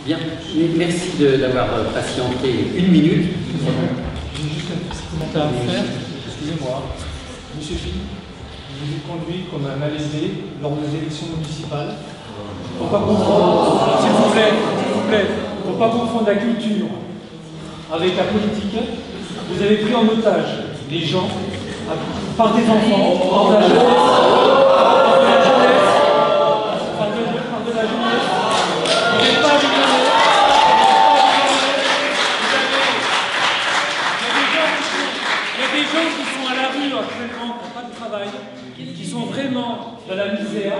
Bien, merci d'avoir patienté une minute. J'ai juste un petit commentaire à vous faire. Excusez-moi. Monsieur Philippe, vous vous êtes conduit comme un malaisé lors des élections municipales. Faut pas confondre, s'il vous plaît, faut pas confondre la culture avec la politique. Vous avez pris en otage les gens par des enfants, par de la jeunesse, par de la jeunesse. Vous n'êtes pas visionnaire. Il y a des gens qui sont à la rue actuellement, qui n'ont pas de travail, qui sont vraiment dans la misère.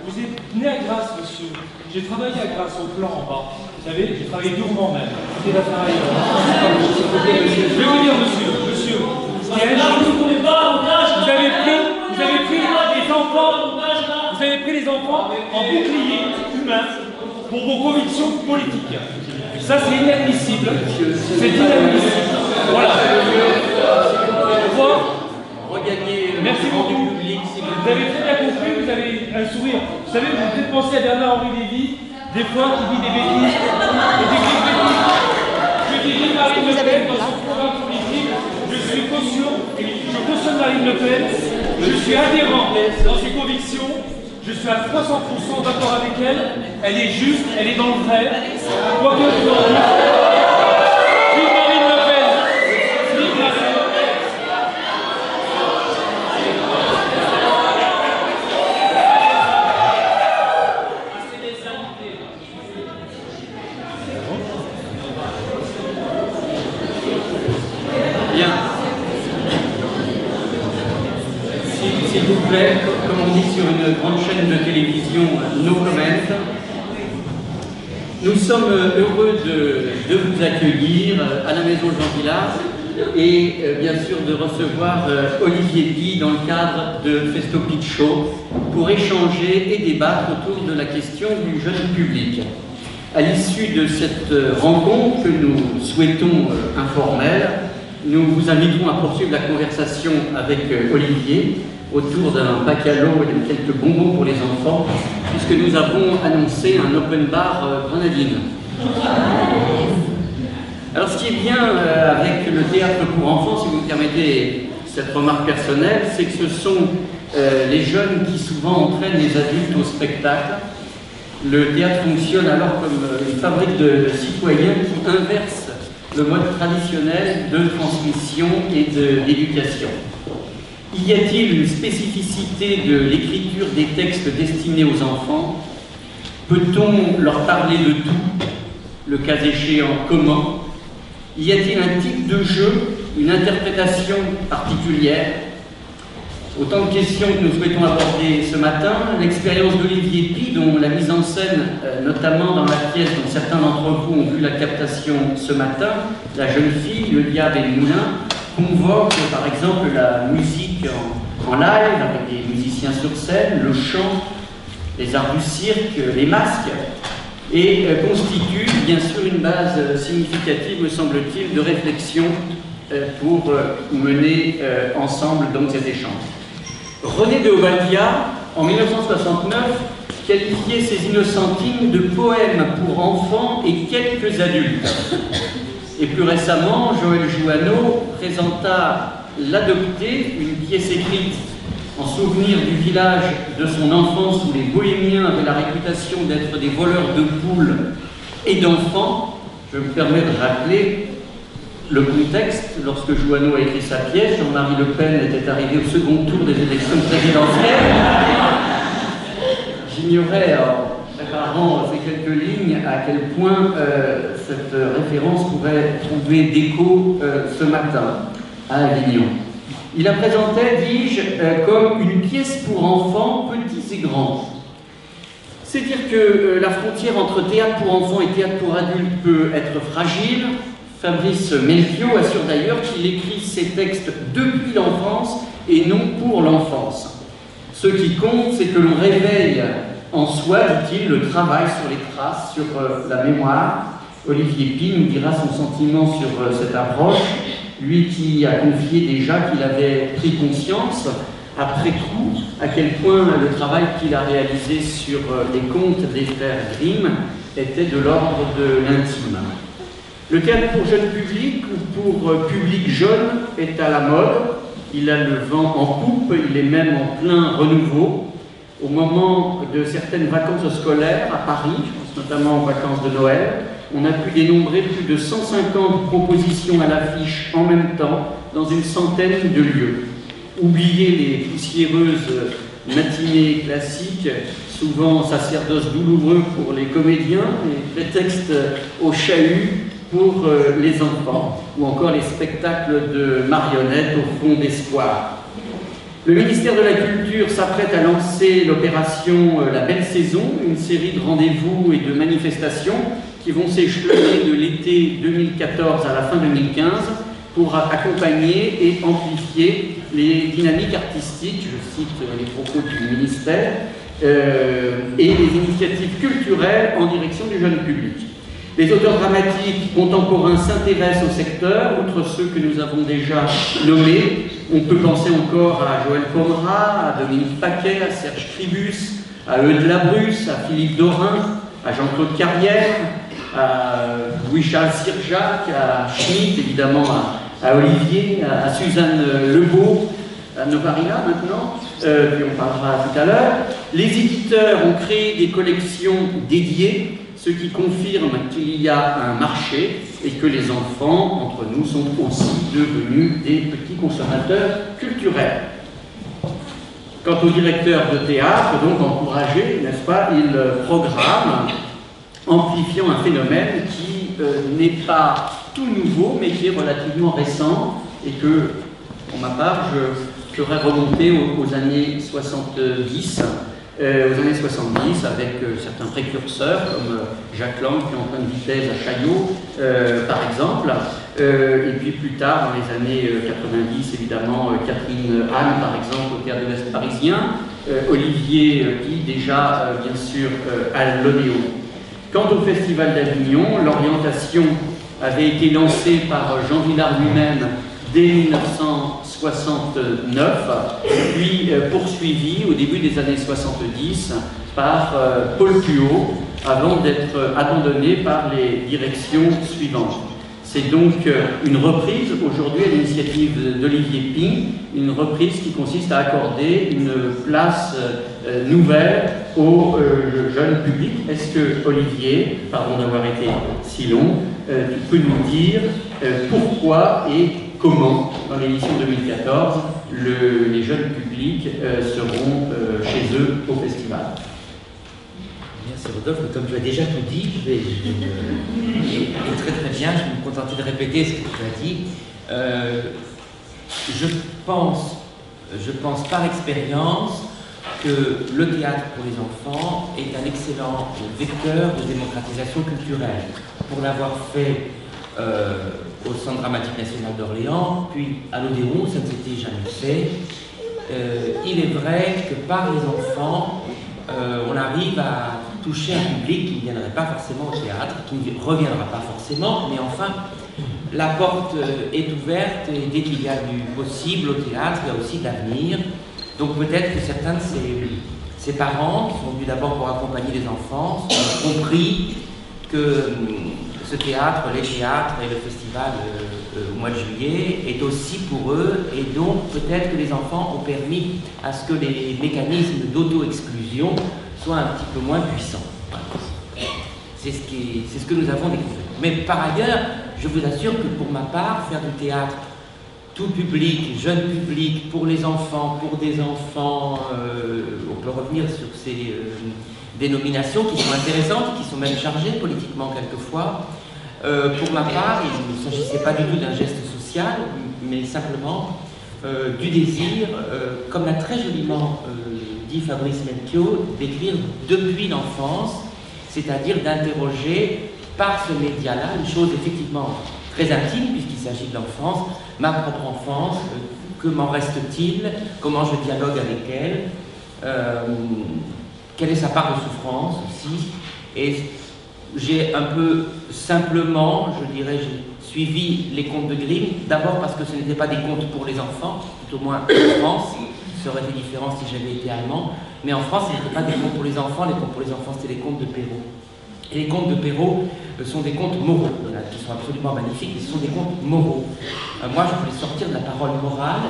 Vous êtes né à Grasse, monsieur. J'ai travaillé à Grasse, au plan en bas. Vous savez, j'ai travaillé durement même. J'étais là pareil. Je vais vous dire, monsieur. Vous avez pris les enfants en bouclier humain pour vos convictions politiques. Ça, c'est inadmissible. C'est inadmissible. Voilà. Merci beaucoup. Vous avez très bien compris, vous avez un sourire. Vous savez, vous peut-être penser à Bernard-Henri Lévy, des fois, qui dit des bêtises. Je dis Marine Le Pen dans son programme politique. Je cautionne Marine Le Pen. Je suis adhérent dans ses convictions. Je suis à 300% d'accord avec elle. Elle est juste, elle est dans le vrai. Quoi que vous en dites. Vive Marine Le Pen. Vive Marine Le Pen. Bien. S'il vous plaît, comme on dit sur une grande chaîne de télévision, no comment. Nous sommes heureux de vous accueillir à la Maison Jean Villard et bien sûr de recevoir Olivier Py dans le cadre de Festo Piccho pour échanger et débattre autour de la question du jeune public. À l'issue de cette rencontre que nous souhaitons informelle, nous vous inviterons à poursuivre la conversation avec Olivier autour d'un bacalao et de quelques bonbons pour les enfants, puisque nous avons annoncé un open bar grenadine. Alors ce qui est bien avec le théâtre pour enfants, si vous me permettez cette remarque personnelle, c'est que ce sont les jeunes qui souvent entraînent les adultes au spectacle. Le théâtre fonctionne alors comme une fabrique de citoyens qui inverse le mode traditionnel de transmission et d'éducation. Y a-t-il une spécificité de l'écriture des textes destinés aux enfants? Peut-on leur parler de tout, le cas échéant comment? Y a-t-il un type de jeu, une interprétation particulière? Autant de questions que nous souhaitons aborder ce matin. L'expérience d'Olivier Py, dont la mise en scène, notamment dans la pièce dont certains d'entre vous ont vu la captation ce matin, La jeune fille, le diable et le moulin, convoque par exemple la musique en live avec des musiciens sur scène, le chant, les arts du cirque, les masques, et constitue bien sûr une base significative, me semble-t-il, de réflexion pour mener ensemble donc cet échange. René de Obadiah, en 1969, qualifiait ces innocentines de poèmes pour enfants et quelques adultes. Et plus récemment, Joël Jouanneau présenta L'Adopté, une pièce écrite en souvenir du village de son enfance où les bohémiens avaient la réputation d'être des voleurs de poules et d'enfants. Je me permets de rappeler le contexte. Lorsque Jouanneau a écrit sa pièce, Jean-Marie Le Pen était arrivé au second tour des élections présidentielles. J'ignorais, en préparant ces quelques lignes, à quel point cette référence pourrait trouver d'écho ce matin à Avignon. Il la présentait, dis-je, comme une pièce pour enfants, petits et grands. C'est dire que la frontière entre théâtre pour enfants et théâtre pour adultes peut être fragile. Fabrice Melchior assure d'ailleurs qu'il écrit ses textes depuis l'enfance et non pour l'enfance. Ce qui compte, c'est que l'on réveille en soi, dit-il, le travail sur les traces, sur la mémoire. Olivier Py nous dira son sentiment sur cette approche, lui qui a confié déjà qu'il avait pris conscience, après tout, à quel point le travail qu'il a réalisé sur les contes des frères Grimm était de l'ordre de l'intime. Le théâtre pour jeune public ou pour public jeune est à la mode. Il a le vent en poupe, il est même en plein renouveau. Au moment de certaines vacances scolaires à Paris, je pense notamment aux vacances de Noël, on a pu dénombrer plus de 150 propositions à l'affiche en même temps dans une centaine de lieux. Oubliez les poussiéreuses matinées classiques, souvent sacerdoce douloureux pour les comédiens, les prétextes au chahut pour les enfants, ou encore les spectacles de marionnettes au fond d'espoir. Le ministère de la Culture s'apprête à lancer l'opération La Belle Saison, une série de rendez-vous et de manifestations qui vont s'échelonner de l'été 2014 à la fin 2015 pour accompagner et amplifier les dynamiques artistiques, je cite les propos du ministère, et les initiatives culturelles en direction du jeune public. Les auteurs dramatiques contemporains s'intéressent au secteur, outre ceux que nous avons déjà nommés. On peut penser encore à Joël Pomera, à Dominique Paquet, à Serge Tribus, à Eudes Labrusse, à Philippe Dorin, à Jean-Claude Carrière, à Louis-Charles Sirjac, à Schmitt, évidemment à Olivier, à Suzanne Lebeau, à Novarina maintenant, puis on parlera tout à l'heure. Les éditeurs ont créé des collections dédiées, ce qui confirme qu'il y a un marché et que les enfants, entre nous, sont aussi devenus des petits consommateurs culturels. Quant au directeur de théâtre, donc encouragé, n'est-ce pas, il programme, amplifiant un phénomène qui n'est pas tout nouveau, mais qui est relativement récent et que, pour ma part, je ferai remonter aux années 70. Aux années 70, avec certains précurseurs comme Jacques Lang, qui est en pleine vitesse à Chaillot, par exemple, et puis plus tard, dans les années 90, évidemment, Catherine Anne, par exemple, au Théâtre de l'Est parisien, Olivier Guy, déjà, bien sûr, à l'Odéon. Quant au Festival d'Avignon, l'orientation avait été lancée par Jean Villard lui-même dès 1969, puis poursuivi au début des années 70 par Paul Puot, avant d'être abandonné par les directions suivantes. C'est donc une reprise aujourd'hui à l'initiative d'Olivier Ping, une reprise qui consiste à accorder une place nouvelle au jeune public. Est-ce que, Olivier, pardon d'avoir été si long, tu peux nous dire pourquoi et comment, dans l'édition 2014, les jeunes publics seront chez eux au festival? Merci Rodolphe, comme tu as déjà tout dit, et très très bien, je vais me contenter de répéter ce que tu as dit. Je pense par expérience que le théâtre pour les enfants est un excellent vecteur de démocratisation culturelle. Pour l'avoir fait au Centre dramatique national d'Orléans, puis à l'Odéon, ça ne s'était jamais fait. Il est vrai que par les enfants, on arrive à toucher un public qui ne viendrait pas forcément au théâtre, qui ne reviendra pas forcément, mais enfin, la porte est ouverte et dès qu'il y a du possible au théâtre, il y a aussi de l'avenir. Donc peut-être que certains de ces parents, qui sont venus d'abord pour accompagner les enfants, ont compris que ce théâtre, les théâtres et le festival au mois de juillet est aussi pour eux, et donc peut-être que les enfants ont permis à ce que les mécanismes d'auto-exclusion soient un petit peu moins puissants. C'est ce que nous avons découvert. Mais par ailleurs, je vous assure que pour ma part, faire du théâtre tout public, jeune public, pour les enfants, pour des enfants, on peut revenir sur ces dénominations qui sont intéressantes et qui sont même chargées politiquement quelquefois. Pour ma part, il ne s'agissait pas du tout d'un geste social, mais simplement du désir, comme l'a très joliment dit Fabrice Melchior, d'écrire depuis l'enfance, c'est-à-dire d'interroger par ce média-là une chose effectivement très intime, puisqu'il s'agit de l'enfance, ma propre enfance, que m'en reste-t-il, comment je dialogue avec elle, quelle est sa part de souffrance aussi. Et j'ai un peu simplement, je dirais, j'ai suivi les contes de Grimm, d'abord parce que ce n'étaient pas des contes pour les enfants, tout au moins en France, ça aurait été différent si j'avais été allemand, mais en France, ce n'était pas des contes pour les enfants, les contes pour les enfants, c'était les contes de Perrault. Et les contes de Perrault sont des contes moraux, qui sont absolument magnifiques, mais ce sont des contes moraux. Moi, je voulais sortir de la parole morale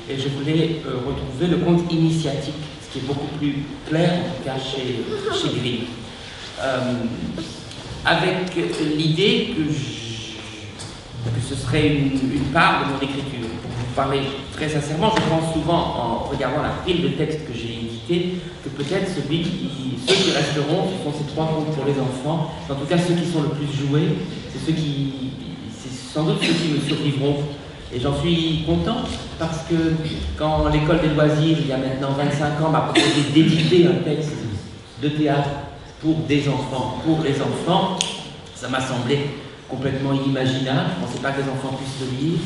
et je voulais retrouver le conte initiatique, ce qui est beaucoup plus clair, en tout cas chez Grimm. Avec l'idée que ce serait une part de mon écriture. Pour vous parler très sincèrement, je pense souvent, en regardant la pile de textes que j'ai édité, que peut-être ceux qui resteront, ce sont ces 3 contes pour les enfants. En tout cas, ceux qui sont le plus joués, c'est sans doute ceux qui me survivront. Et j'en suis content, parce que quand l'école des loisirs, il y a maintenant 25 ans, m'a proposé d'éditer un texte de théâtre pour des enfants, pour les enfants, ça m'a semblé complètement inimaginable. Je ne pensais pas que les enfants puissent le lire.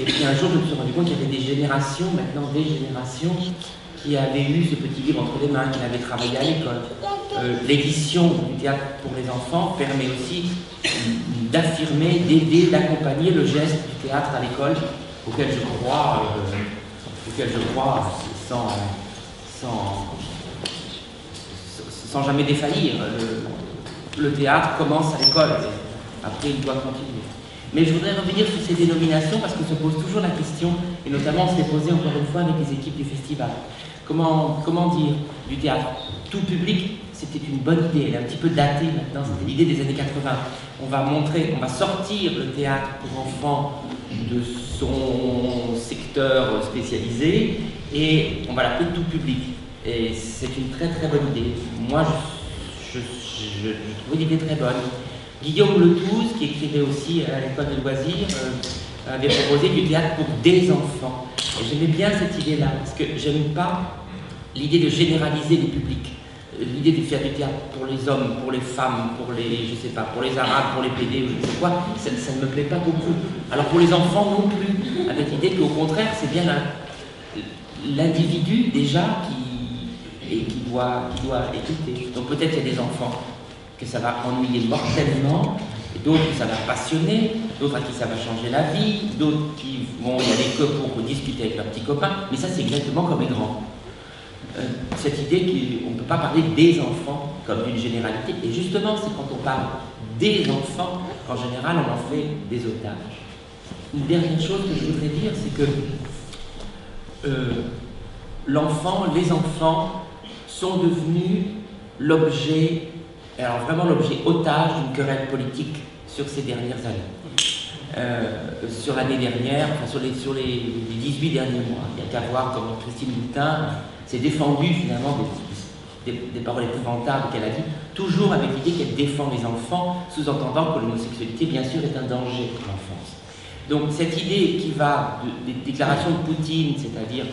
Et puis un jour, je me suis rendu compte qu'il y avait des générations, maintenant des générations, qui avaient eu ce petit livre entre les mains, qui avaient travaillé à l'école. L'édition du théâtre pour les enfants permet aussi d'affirmer, d'aider, d'accompagner le geste du théâtre à l'école, auquel je crois sans jamais défaillir. Le théâtre commence à l'école. Après, il doit continuer. Mais je voudrais revenir sur ces dénominations parce qu'on se pose toujours la question, et notamment on se l'est posé encore une fois avec les équipes du festival. Comment dire du théâtre tout public? C'était une bonne idée, elle est un petit peu datée maintenant, c'était l'idée des années 80. On va sortir le théâtre pour enfants de son secteur spécialisé et on va l'appeler tout public. Et c'est une très très bonne idée. Moi, je trouvais l'idée très bonne. Guillaume Letouze, qui écrivait aussi à l'école de loisirs, avait proposé du théâtre pour des enfants. Et j'aimais bien cette idée-là, parce que j'aime pas l'idée de généraliser les publics. L'idée de faire du théâtre pour les hommes, pour les femmes, pour les, je sais pas, pour les arabes, pour les PD, ou je ne sais quoi, ça ne me plaît pas beaucoup. Alors pour les enfants non plus, avec l'idée qu'au contraire, c'est bien l'individu déjà qui doit écouter. Donc peut-être il y a des enfants que ça va ennuyer mortellement, et d'autres que ça va passionner, d'autres à qui ça va changer la vie, d'autres qui vont y aller que pour discuter avec leurs petits copains, mais ça c'est exactement comme les grands. Cette idée qu'on ne peut pas parler des enfants comme d'une généralité, et justement c'est quand on parle des enfants qu'en général on en fait des otages. Une dernière chose que je voudrais dire, c'est que les enfants sont devenus l'objet, alors vraiment l'objet otage d'une querelle politique sur ces dernières années. Sur l'année dernière, enfin sur les 18 derniers mois, il n'y a qu'à voir comment Christine Boutin s'est défendue finalement des paroles épouvantables qu'elle a dit, toujours avec l'idée qu'elle défend les enfants, sous-entendant que l'homosexualité bien sûr est un danger pour l'enfance. Donc cette idée qui va des déclarations de Poutine, c'est-à-dire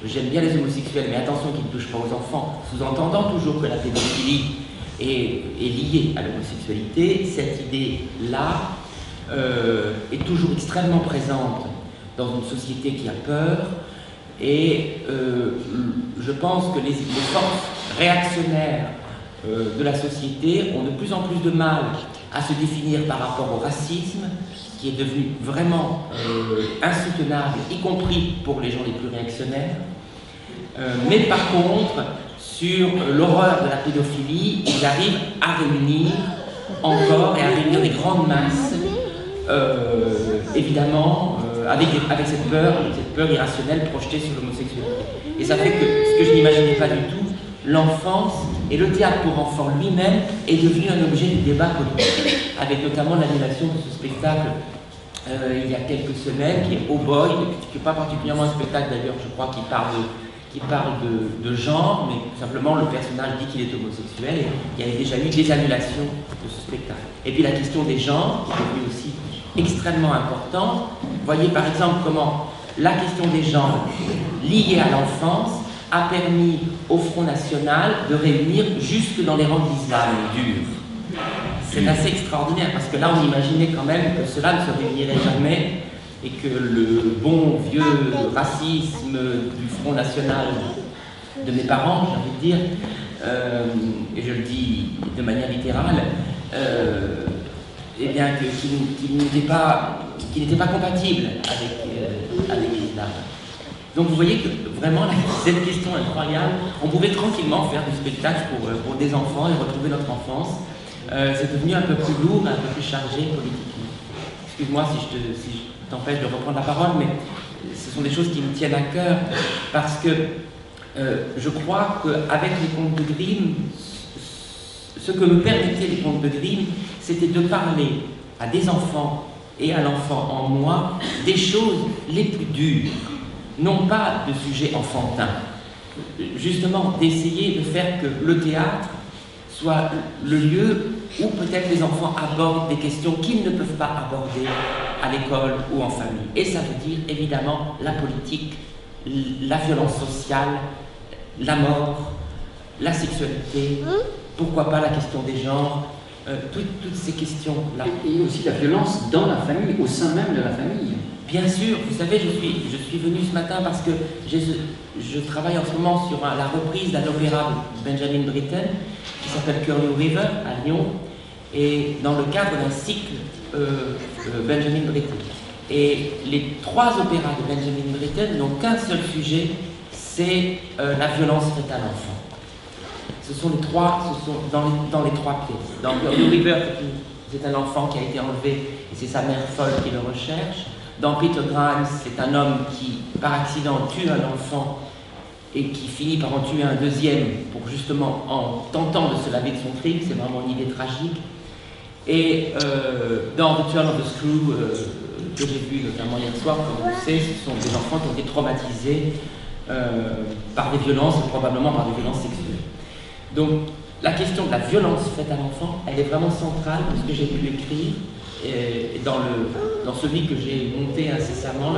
j'aime bien les homosexuels, mais attention qu'ils ne touchent pas aux enfants, sous-entendant toujours que la pédophilie est liée à l'homosexualité, cette idée-là est toujours extrêmement présente dans une société qui a peur, et je pense que les forces réactionnaires de la société ont de plus en plus de mal à se définir par rapport au racisme, qui est devenu vraiment insoutenable, y compris pour les gens les plus réactionnaires. Mais par contre, sur l'horreur de la pédophilie, ils arrivent à réunir encore et à réunir des grandes masses, évidemment, avec cette peur irrationnelle projetée sur l'homosexualité. Et ça fait que, ce que je n'imaginais pas du tout, l'enfance et le théâtre pour enfants lui-même est devenu un objet de débat politique, avec notamment l'annulation de ce spectacle il y a quelques semaines, qui est Oh Boy, qui n'est pas particulièrement un spectacle d'ailleurs, je crois, qui parle de genre, mais simplement le personnage dit qu'il est homosexuel, et il y avait déjà eu des annulations de ce spectacle. Et puis la question des genres, qui est devenue aussi extrêmement importante. Voyez par exemple comment la question des genres liée à l'enfance a permis au Front National de réunir jusque dans les rangs de l'islam dur. C'est assez extraordinaire, parce que là on imaginait quand même que cela ne se réunirait jamais, et que le bon vieux racisme du Front National de mes parents, j'ai envie de dire, et je le dis de manière littérale, eh bien qu'il n'était pas compatible avec l'islam. Donc vous voyez que vraiment cette question incroyable, on pouvait tranquillement faire du spectacle pour des enfants et retrouver notre enfance. c'est devenu un peu plus lourd, un peu plus chargé politiquement. Excuse-moi si je t'empêche de reprendre la parole, mais ce sont des choses qui me tiennent à cœur, parce que je crois qu'avec les contes de Grimm, ce que me permettaient les contes de Grimm, c'était de parler à des enfants et à l'enfant en moi des choses les plus dures, non pas de sujets enfantins. Justement, d'essayer de faire que le théâtre soit le lieu où peut-être les enfants abordent des questions qu'ils ne peuvent pas aborder à l'école ou en famille. Et ça veut dire évidemment la politique, la violence sociale, la mort, la sexualité, pourquoi pas la question des genres, toutes ces questions-là. Et aussi la violence dans la famille, au sein même de la famille. Bien sûr, vous savez, je suis venu ce matin parce que je travaille en ce moment sur la reprise d'un opéra de Benjamin Britten qui s'appelle Curlew River à Lyon, et dans le cadre d'un cycle Benjamin Britten. Et les 3 opéras de Benjamin Britten n'ont qu'un seul sujet, c'est la violence faite à l'enfant. Ce sont les 3, dans les 3 pièces. Dans Curlew River, c'est un enfant qui a été enlevé et c'est sa mère folle qui le recherche. Dans Peter Grimes, c'est un homme qui, par accident, tue un enfant et qui finit par en tuer un deuxième pour justement, en tentant de se laver de son crime. C'est vraiment une idée tragique. Et dans The Turn of the Screw, que j'ai vu notamment hier soir, comme vous le savez, ce sont des enfants qui ont été traumatisés par des violences, probablement par des violences sexuelles. Donc, la question de la violence faite à l'enfant, elle est vraiment centrale dans ce que j'ai pu écrire. Et dans celui que j'ai monté incessamment,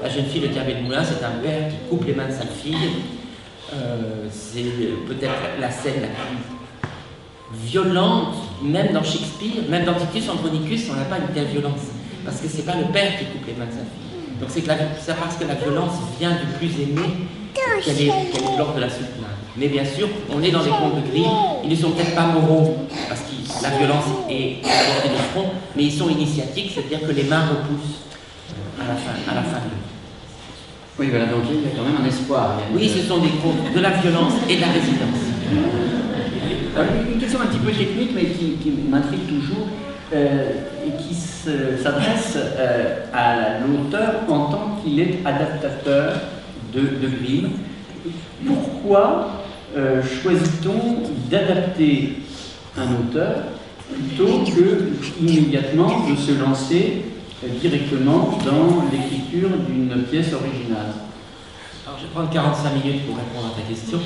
la jeune fille de Cabet Moulin, c'est un père qui coupe les mains de sa fille. C'est peut-être la scène la plus violente, même dans Shakespeare, même dans Titus Andronicus, on n'a pas une telle violence, parce que c'est pas le père qui coupe les mains de sa fille. Donc c'est parce que la violence vient du plus aimé qu'elle est lors de la soutenance. Mais bien sûr, on est dans les contes de Grimm, ils ne sont peut-être pas moraux, parce que la violence est abordée de front, mais ils sont initiatiques, c'est-à-dire que les mains repoussent à la fin. Oui, voilà, donc il y a quand même un espoir. Oui, ce sont des contes de la violence et de la résilience. Une question un petit peu technique, mais qui m'intrigue toujours, et qui s'adresse à l'auteur en tant qu'il est adaptateur de Grimm. Pourquoi choisit-on d'adapter un auteur plutôt que immédiatement de se lancer directement dans l'écriture d'une pièce originale? Alors je vais prendre 45 minutes pour répondre à ta question.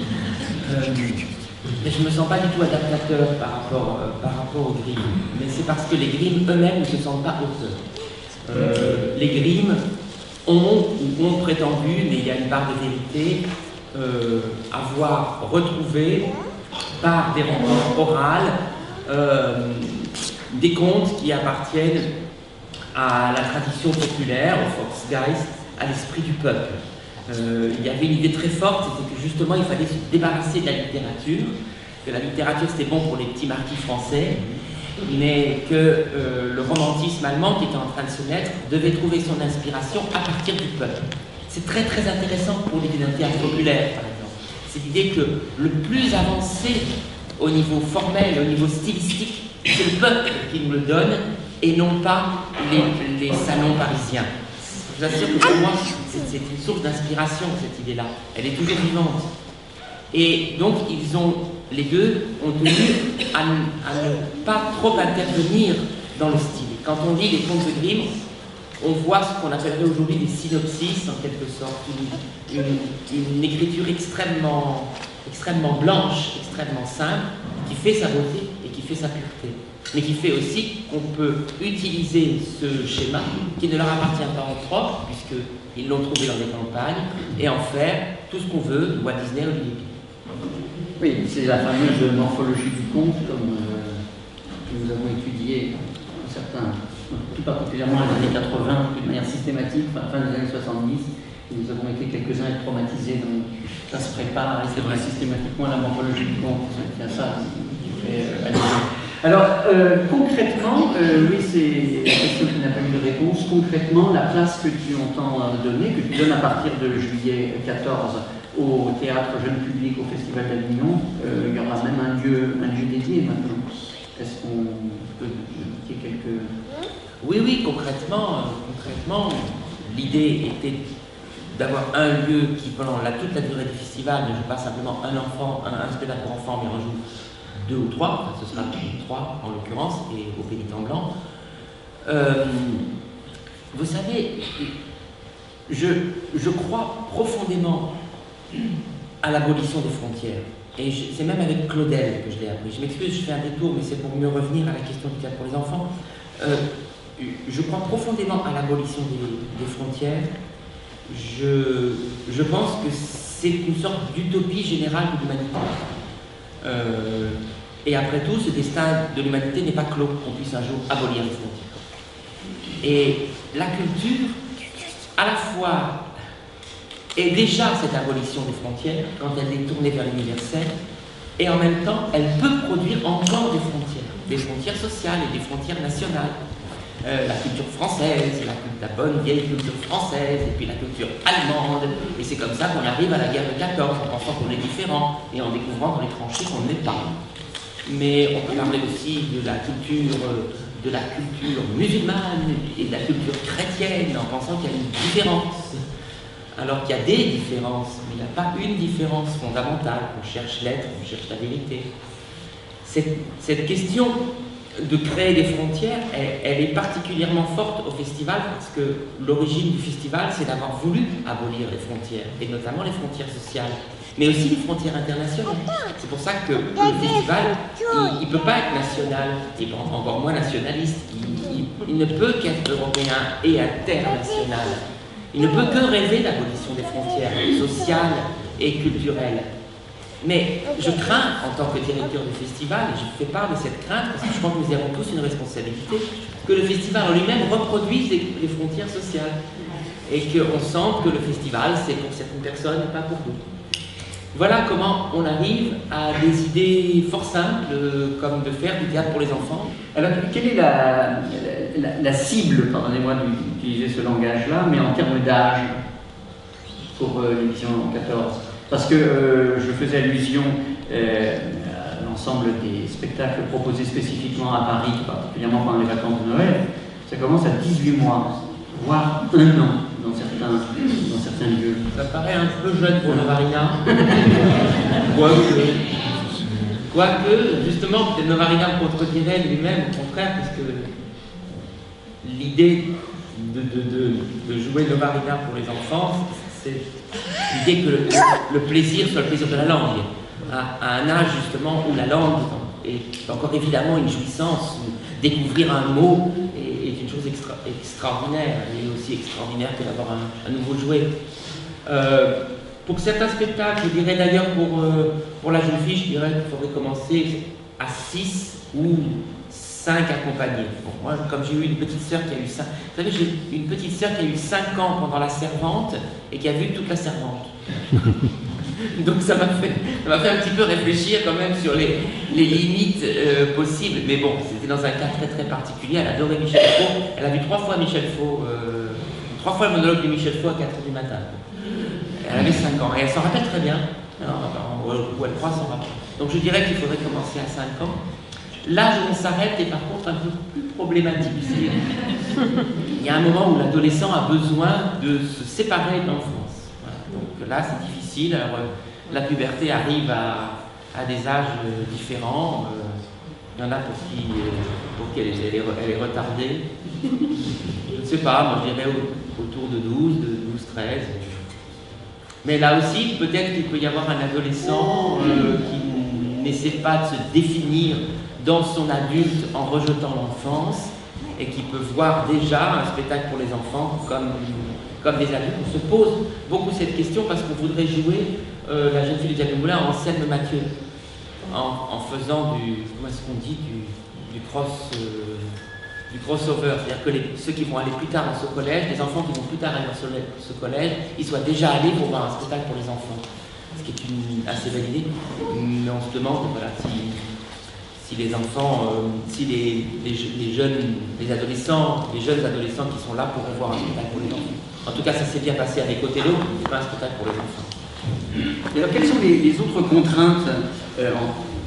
Mais je ne me sens pas du tout adaptateur par rapport aux Grimm. Mais c'est parce que les Grimm eux-mêmes ne se sentent pas auteurs. Les Grimm ont prétendu, mais il y a une part de vérité, avoir retrouvé par des rencontres orales des contes qui appartiennent à la tradition populaire, au Volksgeist, à l'esprit du peuple. Il y avait une idée très forte, c'était que justement il fallait se débarrasser de la littérature, que la littérature c'était bon pour les petits marquis français, mais que le romantisme allemand qui était en train de se naître devait trouver son inspiration à partir du peuple. C'est très très intéressant pour l'idée d'un théâtre populaire, par exemple. C'est l'idée que le plus avancé au niveau formel, au niveau stylistique, c'est le peuple qui nous le donne et non pas les salons parisiens. Je vous assure que pour moi, c'est une source d'inspiration, cette idée-là. Elle est toujours vivante. Et donc, les deux ont tenu à ne pas trop intervenir dans le style. Quand on lit les contes de Grimm, on voit ce qu'on appellerait aujourd'hui des synopsis, en quelque sorte, une écriture extrêmement blanche, extrêmement simple, qui fait sa beauté et qui fait sa pureté. Mais qui fait aussi qu'on peut utiliser ce schéma, qui ne leur appartient pas en propre, puisqu'ils l'ont trouvé dans les campagnes, et en faire tout ce qu'on veut de Walt Disney ou de Lily. Oui, c'est la fameuse morphologie du conte, comme que nous avons étudié certains, tout particulièrement dans les années 80, de manière systématique, fin des années 70, et nous avons été quelques-uns à être traumatisés, donc ça se prépare, et c'est vrai, systématiquement la morphologie du conte, c'est ça qui fait Alors, concrètement, oui, c'est la question qui n'a pas eu de réponse. Concrètement, la place que tu entends donner, que tu donnes à partir de juillet 14 au théâtre jeune public au Festival d'Avignon, il y aura même un lieu dédié maintenant. Est-ce qu'on peut indiquer quelques... Oui, concrètement, l'idée était d'avoir un lieu qui, pendant toute la durée du festival, ne joue pas simplement un spectacle pour enfants, mais en joue 2 ou 3, enfin, ce sera 3 en l'occurrence, et au Pénitent Blanc. Vous savez, je crois profondément à l'abolition des frontières. Et c'est même avec Claudel que je l'ai appris. Je m'excuse, je fais un détour, mais c'est pour mieux revenir à la question du théâtre pour les enfants. Je crois profondément à l'abolition des frontières. Je pense que c'est une sorte d'utopie générale de l'humanité. Et après tout, ce destin de l'humanité n'est pas clos, qu'on puisse un jour abolir les frontières. Et la culture, à la fois, est déjà cette abolition des frontières, quand elle est tournée vers l'universel, et en même temps, elle peut produire encore des frontières sociales et des frontières nationales. La culture française, la bonne vieille culture française, et puis la culture allemande, et c'est comme ça qu'on arrive à la guerre de 14, en pensant qu'on est différent, et en découvrant dans les tranchées qu'on n'est pas. Mais on peut parler aussi de la culture musulmane et de la culture chrétienne, en pensant qu'il y a une différence. Alors qu'il y a des différences, mais il n'y a pas une différence fondamentale. On cherche l'être, on cherche la vérité. Cette question de créer des frontières, elle est particulièrement forte au festival parce que l'origine du festival, c'est d'avoir voulu abolir les frontières, et notamment les frontières sociales, mais aussi les frontières internationales. C'est pour ça que le festival, il ne peut pas être national, et encore moins nationaliste. Il ne peut qu'être européen et international. Il ne peut que rêver l'abolition des frontières sociales et culturelles. Mais je crains, en tant que directeur du festival, et je fais part de cette crainte, parce que je crois que nous avons tous une responsabilité, que le festival en lui-même reproduise les frontières sociales. Et qu'on sente que le festival, c'est pour certaines personnes et pas pour d'autres. Voilà comment on arrive à des idées fort simples, comme de faire du théâtre pour les enfants. Alors, quelle est la cible, pardonnez-moi d'utiliser ce langage-là, mais en termes d'âge, pour l'édition 14? Parce que je faisais allusion à l'ensemble des spectacles proposés spécifiquement à Paris, particulièrement pendant les vacances de Noël. Ça commence à 18 mois, voire 1 an dans certains lieux. Ça paraît un peu jeune pour Novarina. Quoique, justement, peut-être Novarina contredirait lui-même, au contraire, puisque l'idée de jouer Novarina pour les enfants, c'est l'idée que le plaisir soit le plaisir de la langue, à un âge justement où la langue est encore évidemment une jouissance, où découvrir un mot est une chose extraordinaire, et aussi extraordinaire que d'avoir un nouveau jouet. Pour certains spectacles, je dirais d'ailleurs pour la jeune fille, je dirais qu'il faudrait commencer à 6 ou 5 accompagnés. Bon, moi, comme j'ai eu une petite sœur qui a eu 5... Vous savez, j'ai une petite sœur qui a eu 5 ans pendant La Servante et qui a vu toute La Servante. Donc ça m'a fait un petit peu réfléchir quand même sur les limites possibles. Mais bon, c'était dans un cas très très particulier. Elle adorait Michel Faux. Elle a vu 3 fois Michel Faux, 3 fois le monologue de Michel Faux à 4h du matin. Elle avait 5 ans et elle s'en rappelle très bien. Ou elle croit s'en rappeler. Donc je dirais qu'il faudrait commencer à 5 ans. L'âge où on s'arrête est par contre un peu plus problématique. Il y a un moment où l'adolescent a besoin de se séparer de l'enfance. Voilà. Donc là, c'est difficile. Alors, la puberté arrive à des âges différents. Il y en a pour qui elle est retardée. Je ne sais pas, moi je dirais autour de 12, 13. Mais là aussi, peut-être qu'il peut y avoir un adolescent qui n'essaie pas de se définir dans son adulte en rejetant l'enfance et qui peut voir déjà un spectacle pour les enfants comme des adultes. On se pose beaucoup cette question parce qu'on voudrait jouer La jeune fille de Jacques Moulin en Selme Mathieu, en faisant comment est-ce qu'on dit, du crossover, c'est-à-dire que ceux qui vont aller plus tard dans ce collège, les enfants qui vont plus tard aller dans ce collège, ils soient déjà allés pour voir un spectacle pour les enfants. Ce qui est une assez belle idée, mais on se demande voilà, si les enfants, si les jeunes adolescents qui sont là pourront voir un spectacle pour les enfants. En tout cas, ça s'est bien passé avec Othello, c'est pas un spectacle pour les enfants. Et alors, quelles sont les autres contraintes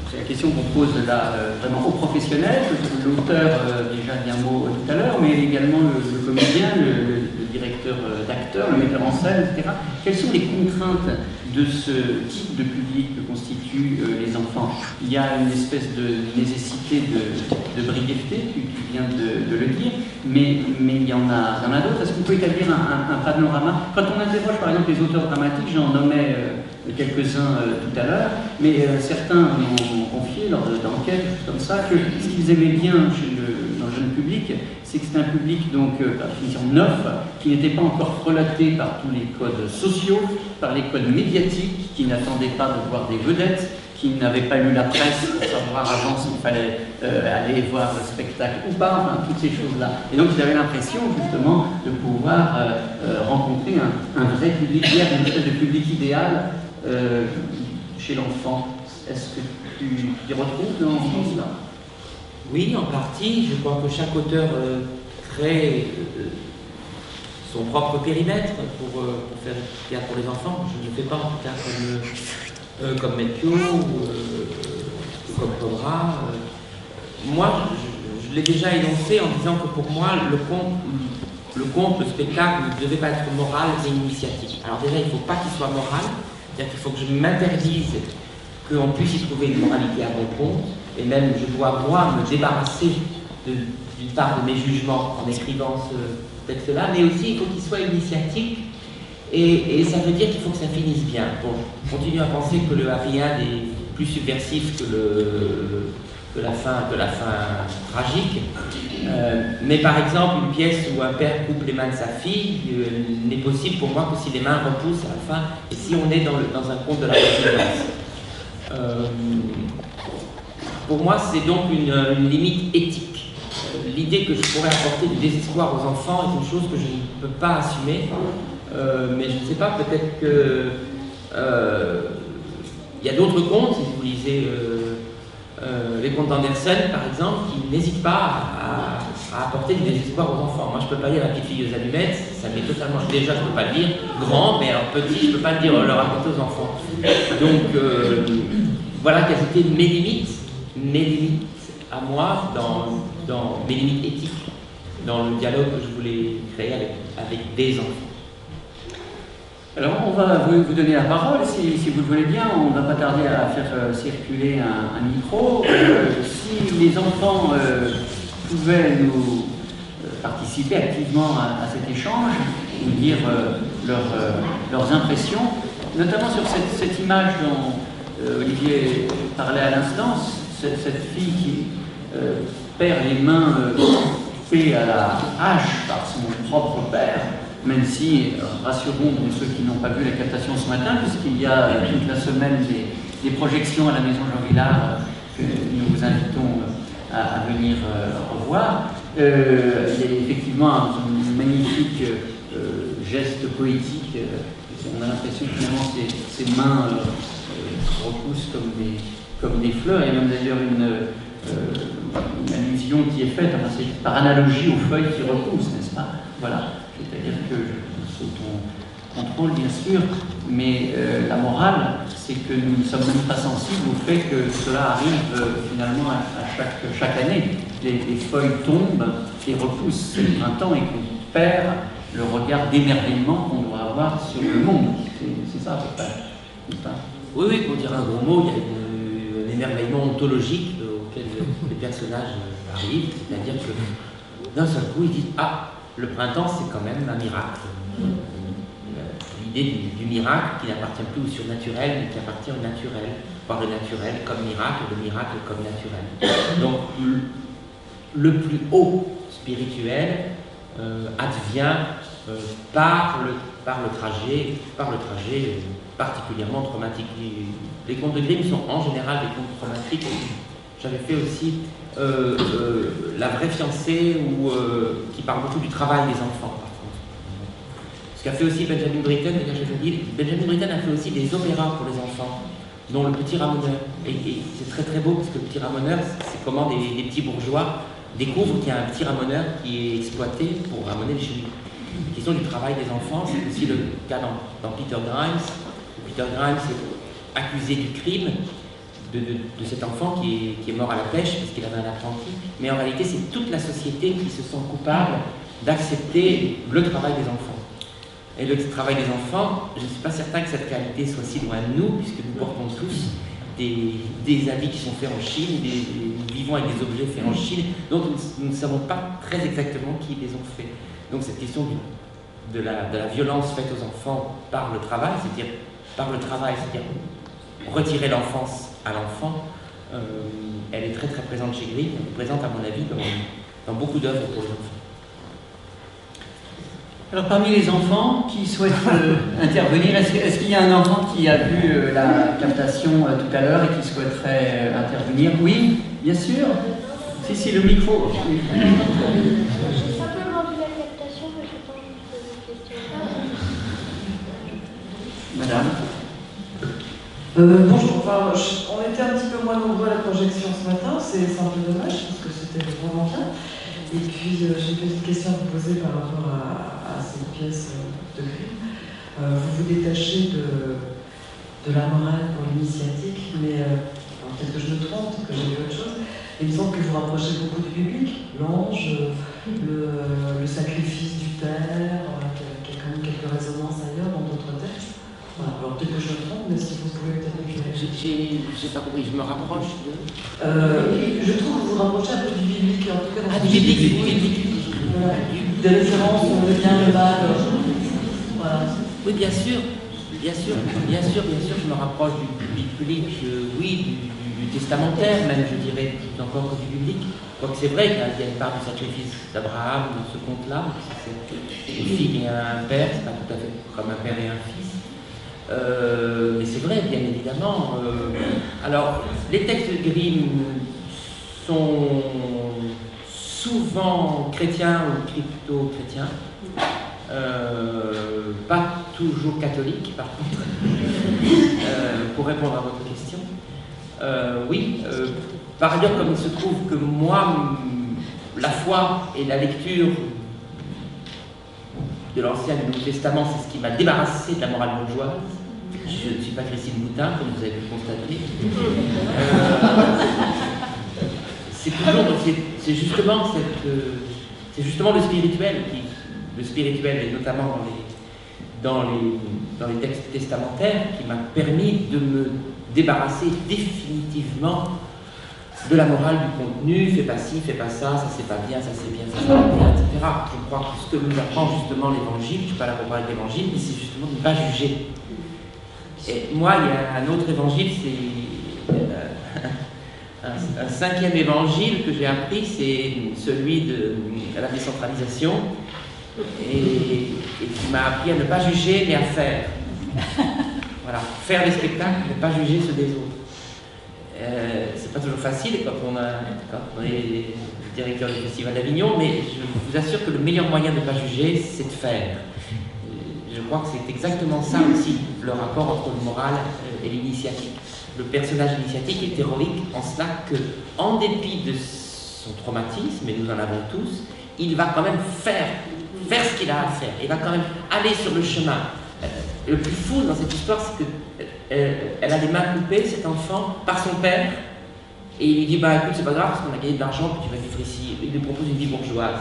c'est la question qu'on pose là vraiment aux professionnels. L'auteur, déjà dit un mot tout à l'heure, mais également le comédien, le directeur d'acteur, le metteur en scène, etc. Quelles sont les contraintes de ce type de public que constituent les enfants? Il y a une espèce de nécessité de brièveté, tu viens de le dire, mais il y en a d'autres. Est-ce qu'on peut établir un panorama? Quand on interroge par exemple les auteurs dramatiques, j'en nommais quelques-uns tout à l'heure, mais certains m'ont confié lors d'enquêtes comme ça que ce qu'ils aimaient bien dans le jeune public, c'est que c'est un public donc par définition neuf, qui n'était pas encore relaté par tous les codes sociaux, par les codes médiatiques, qui n'attendaient pas de voir des vedettes, qui n'avaient pas lu la presse pour savoir avant s'il fallait aller voir le spectacle ou pas, enfin, toutes ces choses-là. Et donc ils avaient l'impression justement de pouvoir rencontrer un vrai public, une espèce de public idéal chez l'enfant. Est-ce que tu t'y retrouves dans ce là? Oui, en partie. Je crois que chaque auteur crée son propre périmètre pour faire du théâtre pour les enfants. Je ne le fais pas en tout cas comme Melchior ou comme Cobra. Moi, je l'ai déjà énoncé en disant que pour moi, le conte, le spectacle ne devait pas être moral et initiatique. Alors déjà, il ne faut pas qu'il soit moral, c'est-à-dire qu'il faut que je m'interdise qu'on puisse y trouver une moralité à mon compte, et même je dois moi me débarrasser d'une part de mes jugements en écrivant ce texte-là, mais aussi il faut qu'il soit initiatique, et ça veut dire qu'il faut que ça finisse bien. Bon, je continue à penser que le happy end est plus subversif que la fin tragique, mais par exemple une pièce où un père coupe les mains de sa fille n'est possible pour moi que si les mains repoussent à la fin, et si on est dans un conte de la résilience. Pour moi, c'est donc une limite éthique. L'idée que je pourrais apporter du désespoir aux enfants est une chose que je ne peux pas assumer, mais je ne sais pas, peut-être que il y a d'autres contes, si vous lisez les contes d'Andersen, par exemple, qui n'hésitent pas à apporter du désespoir aux enfants. Moi, je ne peux pas lire La petite fille aux allumettes, ça m'est totalement... Déjà, je ne peux pas le lire grand, mais alors petit, je ne peux pas le dire, le raconter aux enfants. Donc, voilà quelles étaient mes limites à moi, dans mes limites éthiques, dans le dialogue que je voulais créer avec des enfants. Alors, on va vous donner la parole, si vous le voulez bien. On ne va pas tarder à faire circuler un micro. Si les enfants pouvaient nous participer activement à cet échange, nous dire leurs impressions, notamment sur cette image dont Olivier parlait à l'instant, cette fille qui perd les mains coupées à la hache par son propre père, même si, rassurons donc ceux qui n'ont pas vu la captation ce matin, puisqu'il y a toute la semaine des projections à la Maison Jean Villard que nous vous invitons à venir revoir. Il y a effectivement un magnifique geste poétique. On a l'impression que finalement ces mains repoussent comme des fleurs. Il y a même d'ailleurs une allusion qui est faite, enfin, c'est par analogie aux feuilles qui repoussent, n'est-ce pas? Voilà. C'est-à-dire que, sous ton contrôle bien sûr, mais la morale, c'est que nous ne sommes même pas sensibles au fait que cela arrive finalement à chaque année. Les feuilles tombent et repoussent, c'est le printemps, et qu'on perd le regard d'émerveillement qu'on doit avoir sur le monde. C'est ça à peu près. Oui, pour dire un gros mot, il y a un émerveillement ontologique auquel les personnages arrivent, c'est-à-dire que d'un seul coup, ils disent « Ah, le printemps, c'est quand même un miracle. » L'idée du miracle qui n'appartient plus au surnaturel, mais qui appartient au naturel. Par le naturel comme miracle, le miracle comme naturel. Donc, le plus haut spirituel advient par le trajet particulièrement traumatique. Les contes de Grimm sont en général des contes traumatiques. J'avais fait aussi La vraie fiancée, qui parle beaucoup du travail des enfants, par contre. Ce qu'a fait aussi Benjamin Britten, Benjamin Britten a fait aussi des opéras pour les enfants, dont Le Petit Ramoneur. Et c'est très très beau, parce que Le Petit Ramoneur, c'est comment des petits bourgeois découvrent qu'il y a un petit ramoneur qui est exploité pour ramoner les chevilles. La question du travail des enfants, c'est aussi le cas dans Peter Grimes. Peter Grimes est accusé du crime de cet enfant qui est mort à la pêche parce qu'il avait un apprenti, mais en réalité c'est toute la société qui se sent coupable d'accepter le travail des enfants. Et le travail des enfants, je ne suis pas certain que cette qualité soit si loin de nous, puisque nous portons tous des habits qui sont faits en Chine, nous vivons avec des objets faits en Chine, donc nous ne savons pas très exactement qui les ont faits. Donc cette question de la violence faite aux enfants par le travail, c'est-à-dire retirer l'enfance à l'enfant, elle est très très présente chez Grimm, elle est présente à mon avis dans beaucoup d'œuvres pour les enfants. Alors parmi les enfants qui souhaitent intervenir, est-ce qu'il y a un enfant qui a vu la captation tout à l'heure et qui souhaiterait intervenir? Oui, bien sûr. Si, le micro. J'ai simplement vu la captation, mais je n'ai pas envie de poser de questions. Madame. Bonjour, enfin, on était un petit peu moins nombreux à la projection ce matin, c'est un peu dommage parce que c'était vraiment bien. Et puis j'ai une petite question à vous poser par rapport à cette pièce de Grimm. Vous vous détachez de la morale pour l'initiatique, mais peut-être que je me trompe, que j'ai vu autre chose. Il me semble que vous rapprochez beaucoup du public, l'ange, le sacrifice du père, qui a quand même quelques résonances ailleurs dans d'autres textes. Voilà, alors peut-être que je me trompe, mais si vous pouvez peut-être m'éclairer. J'ai pas compris, je me rapproche de... je trouve que vous vous rapprochez un peu du biblique, en tout cas dans du biblique. Voilà, des références sur le bien, le mal. Voilà. Oui, bien sûr, je me rapproche du biblique, oui, du testamentaire, même je dirais plus encore que du biblique. Quoique c'est vrai qu'il y a une part du sacrifice d'Abraham dans ce conte-là, c'est une fille et un père, c'est pas tout à fait comme un père et un fils. Mais c'est vrai, bien évidemment. Alors, les textes de Grimm sont souvent chrétiens ou crypto-chrétiens, pas toujours catholiques, par contre, pour répondre à votre question. Oui, par ailleurs, comme il se trouve que moi, la foi et la lecture de l'Ancien et du Nouveau Testament, c'est ce qui m'a débarrassé de la morale bourgeoise. Je ne suis pas Christine Boutin, comme vous avez pu le constater. C'est justement le spirituel, et notamment dans les textes testamentaires, qui m'a permis de me débarrasser définitivement de la morale du contenu, fais pas ci, fais pas ça c'est pas bien, ça c'est bien, ça c'est pas bien, etc. Je crois que ce que nous apprend justement l'Évangile, je ne suis pas là pour parler de l'Évangile, mais c'est justement de ne pas juger. Et moi, il y a un autre Évangile, c'est un cinquième Évangile que j'ai appris, c'est celui de la décentralisation, et qui m'a appris à ne pas juger, mais à faire. Voilà, faire des spectacles, ne pas juger ceux des autres. C'est pas toujours facile quand on est directeur du Festival d'Avignon, mais je vous assure que le meilleur moyen de ne pas juger, c'est de faire. Je crois que c'est exactement ça aussi, le rapport entre le moral et l'initiatique. Le personnage initiatique est héroïque en cela que, en dépit de son traumatisme, et nous en avons tous, il va quand même faire ce qu'il a à faire. Il va quand même aller sur le chemin. Le plus fou dans cette histoire, c'est qu'elle a les mains coupées, cet enfant, par son père, et il lui dit, bah écoute, c'est pas grave, parce qu'on a gagné de l'argent, puis tu vas vivre ici. Il lui propose une vie bourgeoise.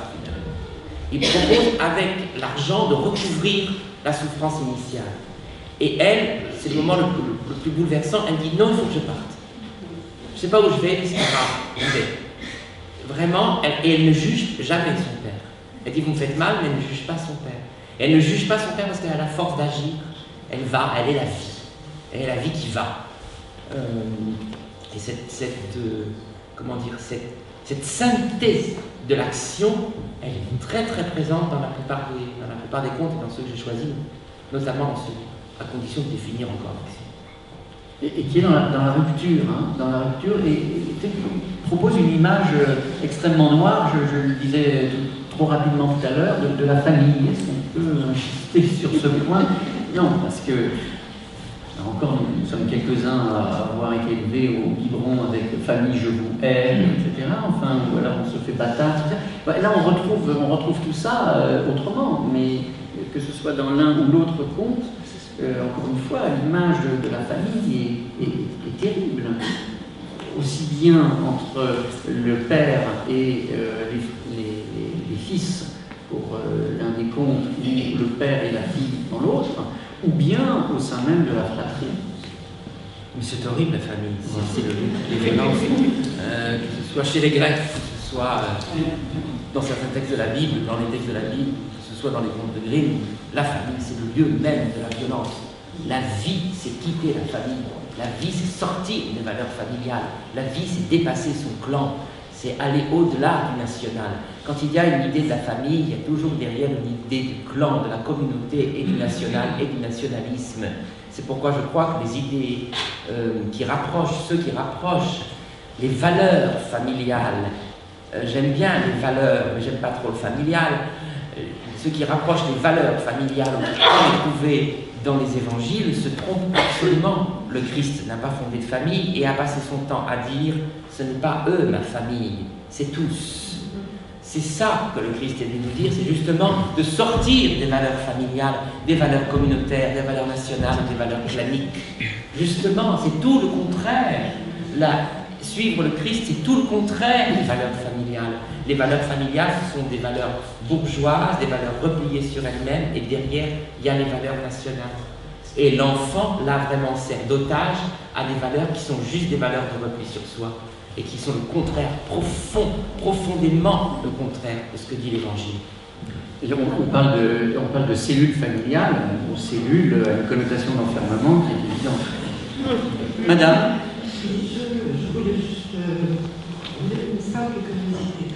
Il propose, avec l'argent, de recouvrir la souffrance initiale. Et elle, c'est le moment le plus bouleversant, elle dit, non, il faut que je parte. Je sais pas où je vais, mais c'est pas grave, je vais. Vraiment, et elle ne juge jamais son père. Elle dit, vous me faites mal, mais elle ne juge pas son père. Et elle ne juge pas son père parce qu'elle a la force d'agir. Elle est la vie. Elle est la vie qui va. Et cette sainteté de l'action, elle est très très présente dans la plupart des contes et dans ceux que j'ai choisis, notamment dans ceux à condition de définir encore l'action. Et qui est dans la rupture, dans la rupture, et propose une image extrêmement noire, je le disais trop rapidement tout à l'heure, de la famille. Est-ce qu'on peut insister sur ce point? Non, parce que, là encore, nous sommes quelques-uns à avoir été élevés au biberon avec « famille, je vous aime », etc. Enfin, voilà, on se fait bâtard, etc. Là, on retrouve tout ça autrement, mais que ce soit dans l'un ou l'autre conte, encore une fois, l'image de la famille est terrible. aussi bien entre le père et les fils pour l'un des contes, ou le père et la fille dans l'autre, ou bien au sein même de la fratrie. Mais c'est horrible la famille, c'est les violences, que ce soit chez les Grecs, que ce soit dans certains textes de la Bible, dans les textes de la Bible, que ce soit dans les contes de Grimm, la famille c'est le lieu même de la violence. La vie c'est quitter la famille, la vie c'est sortir des valeurs familiales, la vie c'est dépasser son clan, c'est aller au-delà du national. Quand il y a une idée de la famille, il y a toujours derrière une idée du clan, de la communauté et du national et du nationalisme. C'est pourquoi je crois que les idées qui rapprochent, ceux qui rapprochent les valeurs familiales, j'aime bien les valeurs, mais j'aime pas trop le familial, ceux qui rapprochent les valeurs familiales qu'on peut trouver dans les évangiles se trompent absolument. Le Christ n'a pas fondé de famille et a passé son temps à dire « ce n'est pas eux ma famille, c'est tous ». C'est ça que le Christ est venu nous dire, c'est justement de sortir des valeurs familiales, des valeurs communautaires, des valeurs nationales, des valeurs claniques. Justement, c'est tout le contraire. Suivre le Christ, c'est tout le contraire des valeurs familiales. Les valeurs familiales, ce sont des valeurs bourgeoises, des valeurs repliées sur elles-mêmes, et derrière, il y a les valeurs nationales. Et l'enfant, là, vraiment sert d'otage à des valeurs qui sont juste des valeurs de repli sur soi, et qui sont le contraire profondément le contraire de ce que dit l'Évangile. On parle de cellules familiales, ou cellules à une connotation d'enfermement qui est évidente. Madame? Je voulais juste une simple curiosité.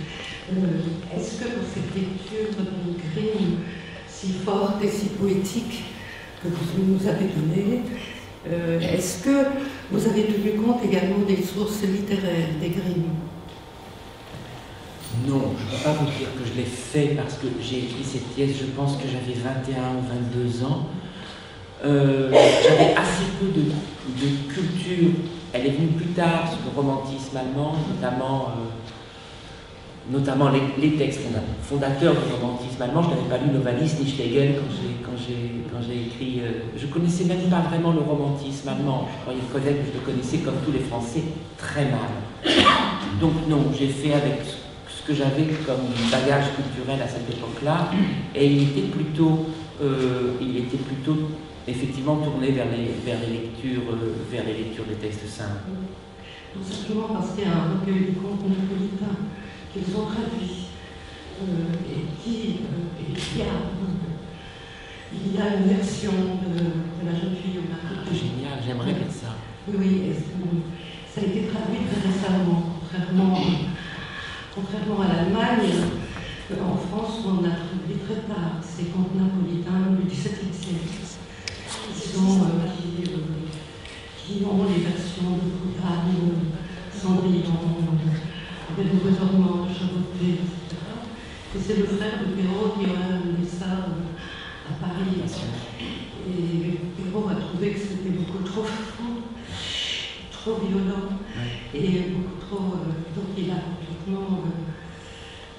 Est-ce que pour cette lecture de Grimm si forte et si poétique que vous nous avez donnée, est-ce que vous avez tenu compte également des sources littéraires des Grimm? Non, je ne peux pas vous dire que je l'ai fait parce que j'ai écrit cette pièce, je pense que j'avais 21 ou 22 ans. J'avais assez peu de culture. Elle est venue plus tard sur le romantisme allemand, notamment les textes fondateurs du romantisme allemand. Je n'avais pas lu Novalis ni Schlegel quand j'ai écrit. Je ne connaissais même pas vraiment le romantisme allemand. Je croyais connaître, mais je le connaissais comme tous les Français très mal. Donc non, j'ai fait avec ce que j'avais comme bagage culturel à cette époque-là, et il était plutôt effectivement tourné vers les lectures des textes simples. Tout simplement parce qu'il y a un recueil de contes napolitains qu'ils ont traduit et il y a une version de la jeune fille au marquis. Génial, j'aimerais bien ça. Oui, ça a été traduit très récemment, contrairement à l'Allemagne. En France, on a traduit très tard ces contes napolitains du XVIIe siècle. Qui ont les versions de Programme, Cendrillon, des nouveaux ornements de Chaboté, etc. Et c'est le frère de Perrault qui aurait amené ça à Paris. Et Perrault a trouvé que c'était beaucoup trop fou, trop violent, et beaucoup trop. Donc il a complètement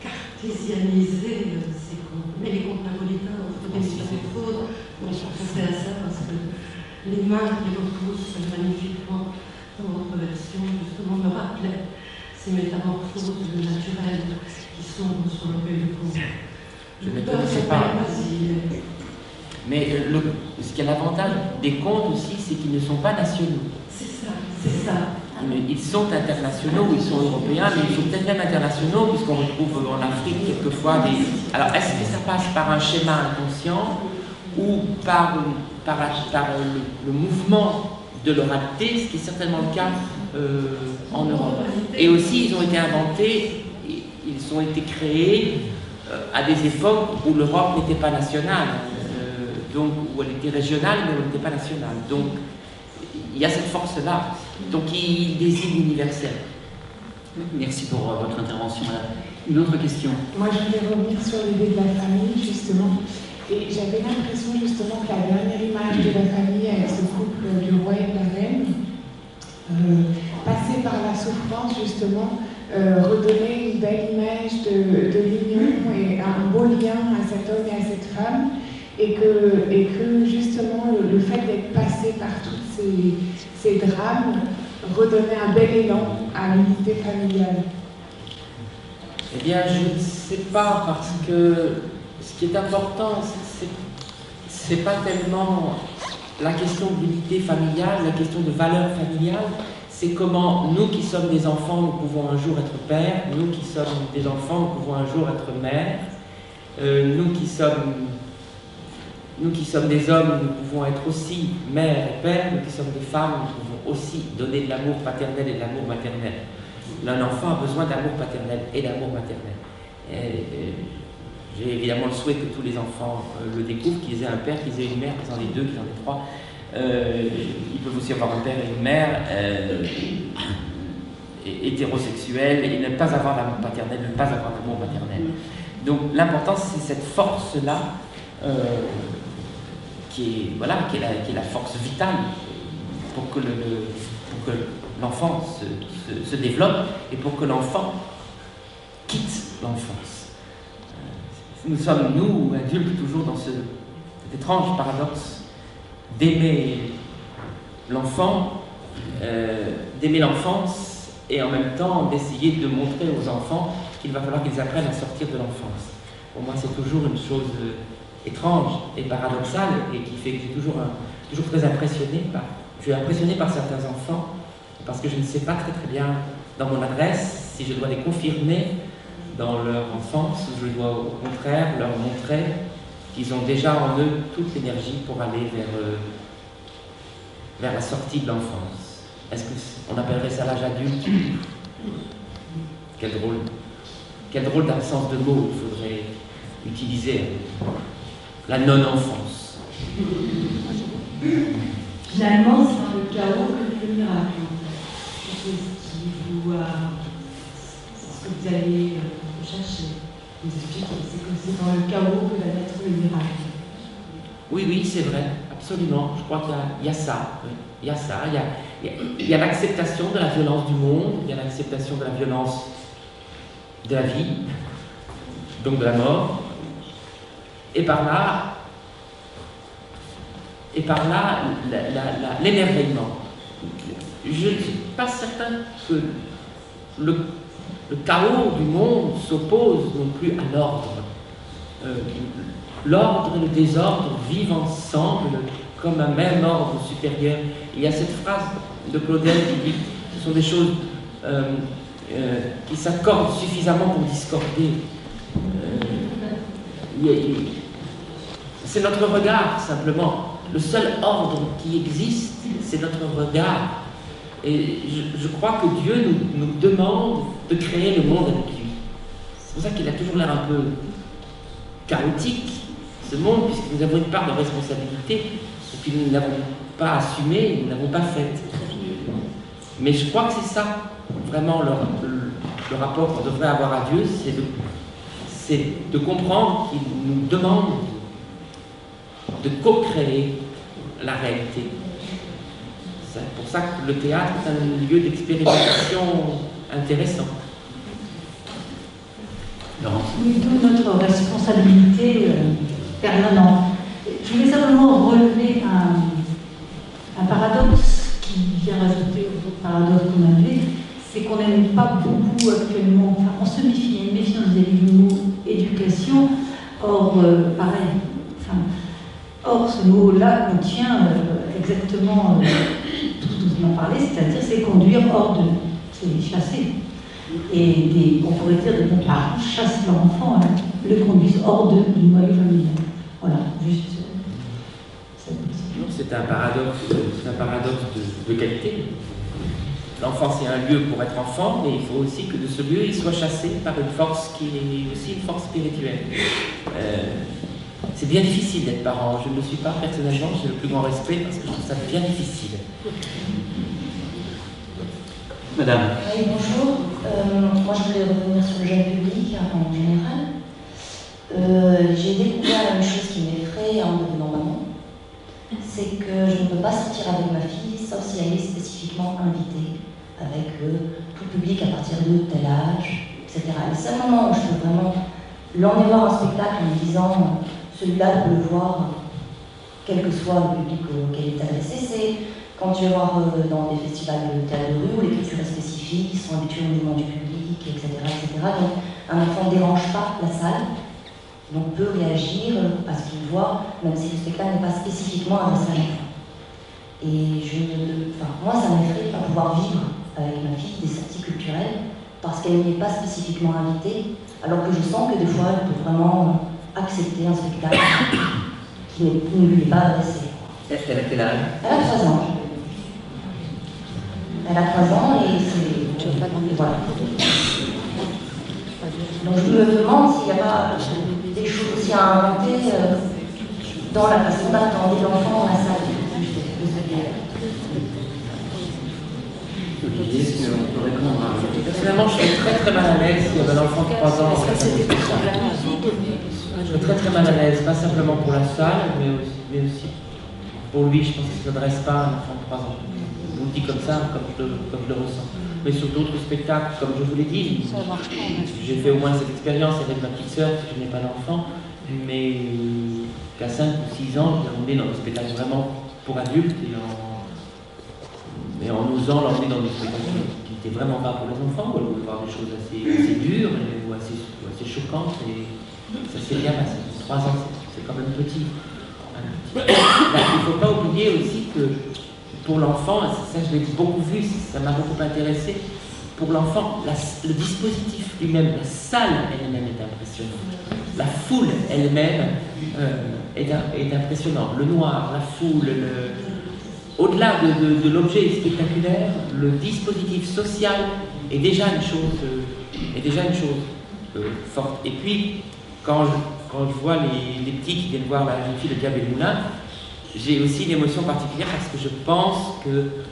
cartésianisé ces contes. Mais les contes napolitains offrent des métaphores. Donc je pensais à ça parce que les mains qui repoussent magnifiquement dans votre version, justement, me rappelaient ces métamorphoses naturelles qui sont sur le recueil de contes. Je ne connaissais pas. Mais ce qui est l'avantage des contes aussi, c'est qu'ils ne sont pas nationaux. C'est ça, c'est ça. Ils sont internationaux, ils sont européens, mais ils sont peut-être même internationaux, puisqu'on retrouve en Afrique quelquefois des... Alors, est-ce que ça passe par un schéma inconscient ou par le mouvement de l'oralité, ce qui est certainement le cas en Europe. Et aussi, ils ont été inventés, ils ont été créés à des époques où l'Europe n'était pas nationale, donc où elle était régionale, mais où elle n'était pas nationale. Donc, il y a cette force-là. Donc, il désigne l'universel. Merci pour votre intervention. Une autre question? Moi, je voulais revenir sur l'idée de la famille, justement. Et j'avais l'impression, justement, que la dernière image de la famille avec ce couple du roi et de la reine, passé par la souffrance, justement, redonner une belle image de l'union et un beau lien à cet homme et à cette femme. Et que justement, le fait d'être passé par tous ces drames redonner un bel élan à l'unité familiale? Eh bien, je ne sais pas, parce que ce qui est important, c'est pas tellement la question de l'unité familiale, la question de valeur familiale, c'est comment nous qui sommes des enfants, nous pouvons un jour être pères, nous qui sommes des enfants, nous pouvons un jour être mères, nous qui sommes des hommes, nous pouvons être aussi mères et pères, nous qui sommes des femmes, nous pouvons aussi donner de l'amour paternel et de l'amour maternel. Un enfant a besoin d'amour paternel et d'amour maternel. J'ai évidemment le souhait que tous les enfants le découvrent, qu'ils aient un père, qu'ils aient une mère, qu'ils en aient deux, qu'ils en aient trois. Ils peuvent aussi avoir un père et une mère hétérosexuels et ne pas avoir d'amour paternel, ne pas avoir d'amour maternel. Donc l'important, c'est cette force-là qui est la force vitale pour que l'enfant se développe et pour que l'enfant quitte l'enfance. Nous sommes, nous, adultes, toujours dans cet étrange paradoxe d'aimer l'enfant, d'aimer l'enfance et en même temps d'essayer de montrer aux enfants qu'il va falloir qu'ils apprennent à sortir de l'enfance. Pour moi, c'est toujours une chose étrange et paradoxale et qui fait que je suis toujours très impressionné par certains enfants parce que je ne sais pas très bien dans mon adresse si je dois les confirmer dans leur enfance ou je dois au contraire leur montrer qu'ils ont déjà en eux toute l'énergie pour aller vers la sortie de l'enfance. Est-ce qu'on appellerait ça l'âge adulte? Quel drôle d'absence de mots il faudrait utiliser. La non-enfance. Finalement, c'est dans le chaos que le miracle. C'est ce que vous allez chercher. Vous expliquer, c'est que c'est dans le chaos que va naître le miracle. Oui, c'est vrai, absolument. Je crois qu'il y a ça. Oui. Il y a ça. Il y a l'acceptation de la violence du monde, il y a l'acceptation de la violence de la vie, donc de la mort. Et par là, l'émerveillement. Je ne suis pas certain que le chaos du monde s'oppose non plus à l'ordre. L'ordre et le désordre vivent ensemble comme un même ordre supérieur. Il y a cette phrase de Claudel qui dit que ce sont des choses qui s'accordent suffisamment pour discorder. C'est notre regard, simplement. Le seul ordre qui existe, c'est notre regard. Et je crois que Dieu nous demande de créer le monde avec lui. C'est pour ça qu'il a toujours l'air un peu chaotique, ce monde, puisque nous avons une part de responsabilité, et puis nous ne l'avons pas assumée, nous ne l'avons pas faite. Mais je crois que c'est ça, vraiment, le rapport qu'on devrait avoir à Dieu, c'est de comprendre qu'il nous demande de co-créer la réalité. C'est pour ça que le théâtre est un lieu d'expérimentation intéressant. Oui, d'où notre responsabilité permanente. Je voulais simplement relever un paradoxe qui vient rajouter au paradoxe qu'on a vu, c'est qu'on n'aime pas beaucoup actuellement, enfin, on se méfie, il y a une méfiance des mots éducation, or, pareil, or ce mot-là contient exactement tout ce dont on a parlé, c'est-à-dire c'est conduire hors de, c'est chasser. Et on pourrait dire des bons parents chassent leur enfant, le conduisent hors du noyau familial. Voilà, juste. C'est un paradoxe de qualité. L'enfant, c'est un lieu pour être enfant, mais il faut aussi que de ce lieu, il soit chassé par une force qui est aussi une force spirituelle. C'est bien difficile d'être parent. Je ne le suis pas personnellement, j'ai le plus grand respect parce que je trouve ça bien difficile. Madame. Oui, bonjour. Moi, je voulais revenir sur le jeune public en général. J'ai découvert la même chose qui m'effraie en devenant maman. C'est que je ne peux pas sortir avec ma fille sauf si elle est spécifiquement invitée avec tout public à partir de tel âge, etc. Le seul moment où je peux vraiment l'emmener voir un spectacle en me disant celui-là peut le voir, quel que soit le public auquel il est adressé, c'est quand tu vas voir dans des festivals de théâtre de rue où les cultures spécifiques sont habitués au mouvement du public, etc., etc. Donc un enfant ne dérange pas la salle, donc peut réagir à ce qu'il voit, même si le spectacle n'est pas spécifiquement adressé à l'enfant. Et moi, ça m'effraie de ne pas pouvoir vivre avec ma fille des sorties culturelles parce qu'elle n'y est pas spécifiquement invitée, alors que je sens que des fois, elle peut vraiment accepter un spectacle qui ne lui est pas adressé. Elle a quel âge? Elle a 3 ans. Elle a 3 ans et c'est... Voilà. Donc je me demande s'il n'y a pas des choses aussi à inventer dans la façon d'attendre l'enfant dans la salle de ce théâtre. Olivier, est-ce qu'on peut répondre à... Personnellement, je serais très très mal à l'aise s'il y avait un enfant de 3 ans. Je serais très très mal à l'aise, pas simplement pour la salle, mais aussi pour lui. Je pense qu'il ne s'adresse pas à un enfant de 3 ans. Je vous le dis comme ça, comme je le ressens. Mais sur d'autres spectacles, comme je vous l'ai dit, j'ai fait au moins cette expérience avec ma petite sœur, parce que je n'ai pas d'enfant, mais qu'à 5 ou 6 ans, je l'ai emmené dans des spectacles vraiment pour adultes et en osant l'emmener dans des spectacles qui n'étaient vraiment pas pour les enfants, où elle voulait voir des choses assez dures ou assez choquantes, et ça s'est bien passé. 3 ans, c'est quand même petit. Il ne faut pas oublier aussi que pour l'enfant, ça je l'ai beaucoup vu, ça m'a beaucoup intéressé, pour l'enfant, le dispositif lui-même, la salle elle-même est impressionnante. La foule elle-même est impressionnante. Le noir, la foule, au-delà de l'objet spectaculaire, le dispositif social est déjà une chose forte. Et puis, quand je vois les petits qui viennent voir la jeune fille de Diable et Moulin, j'ai aussi une émotion particulière parce que je pense que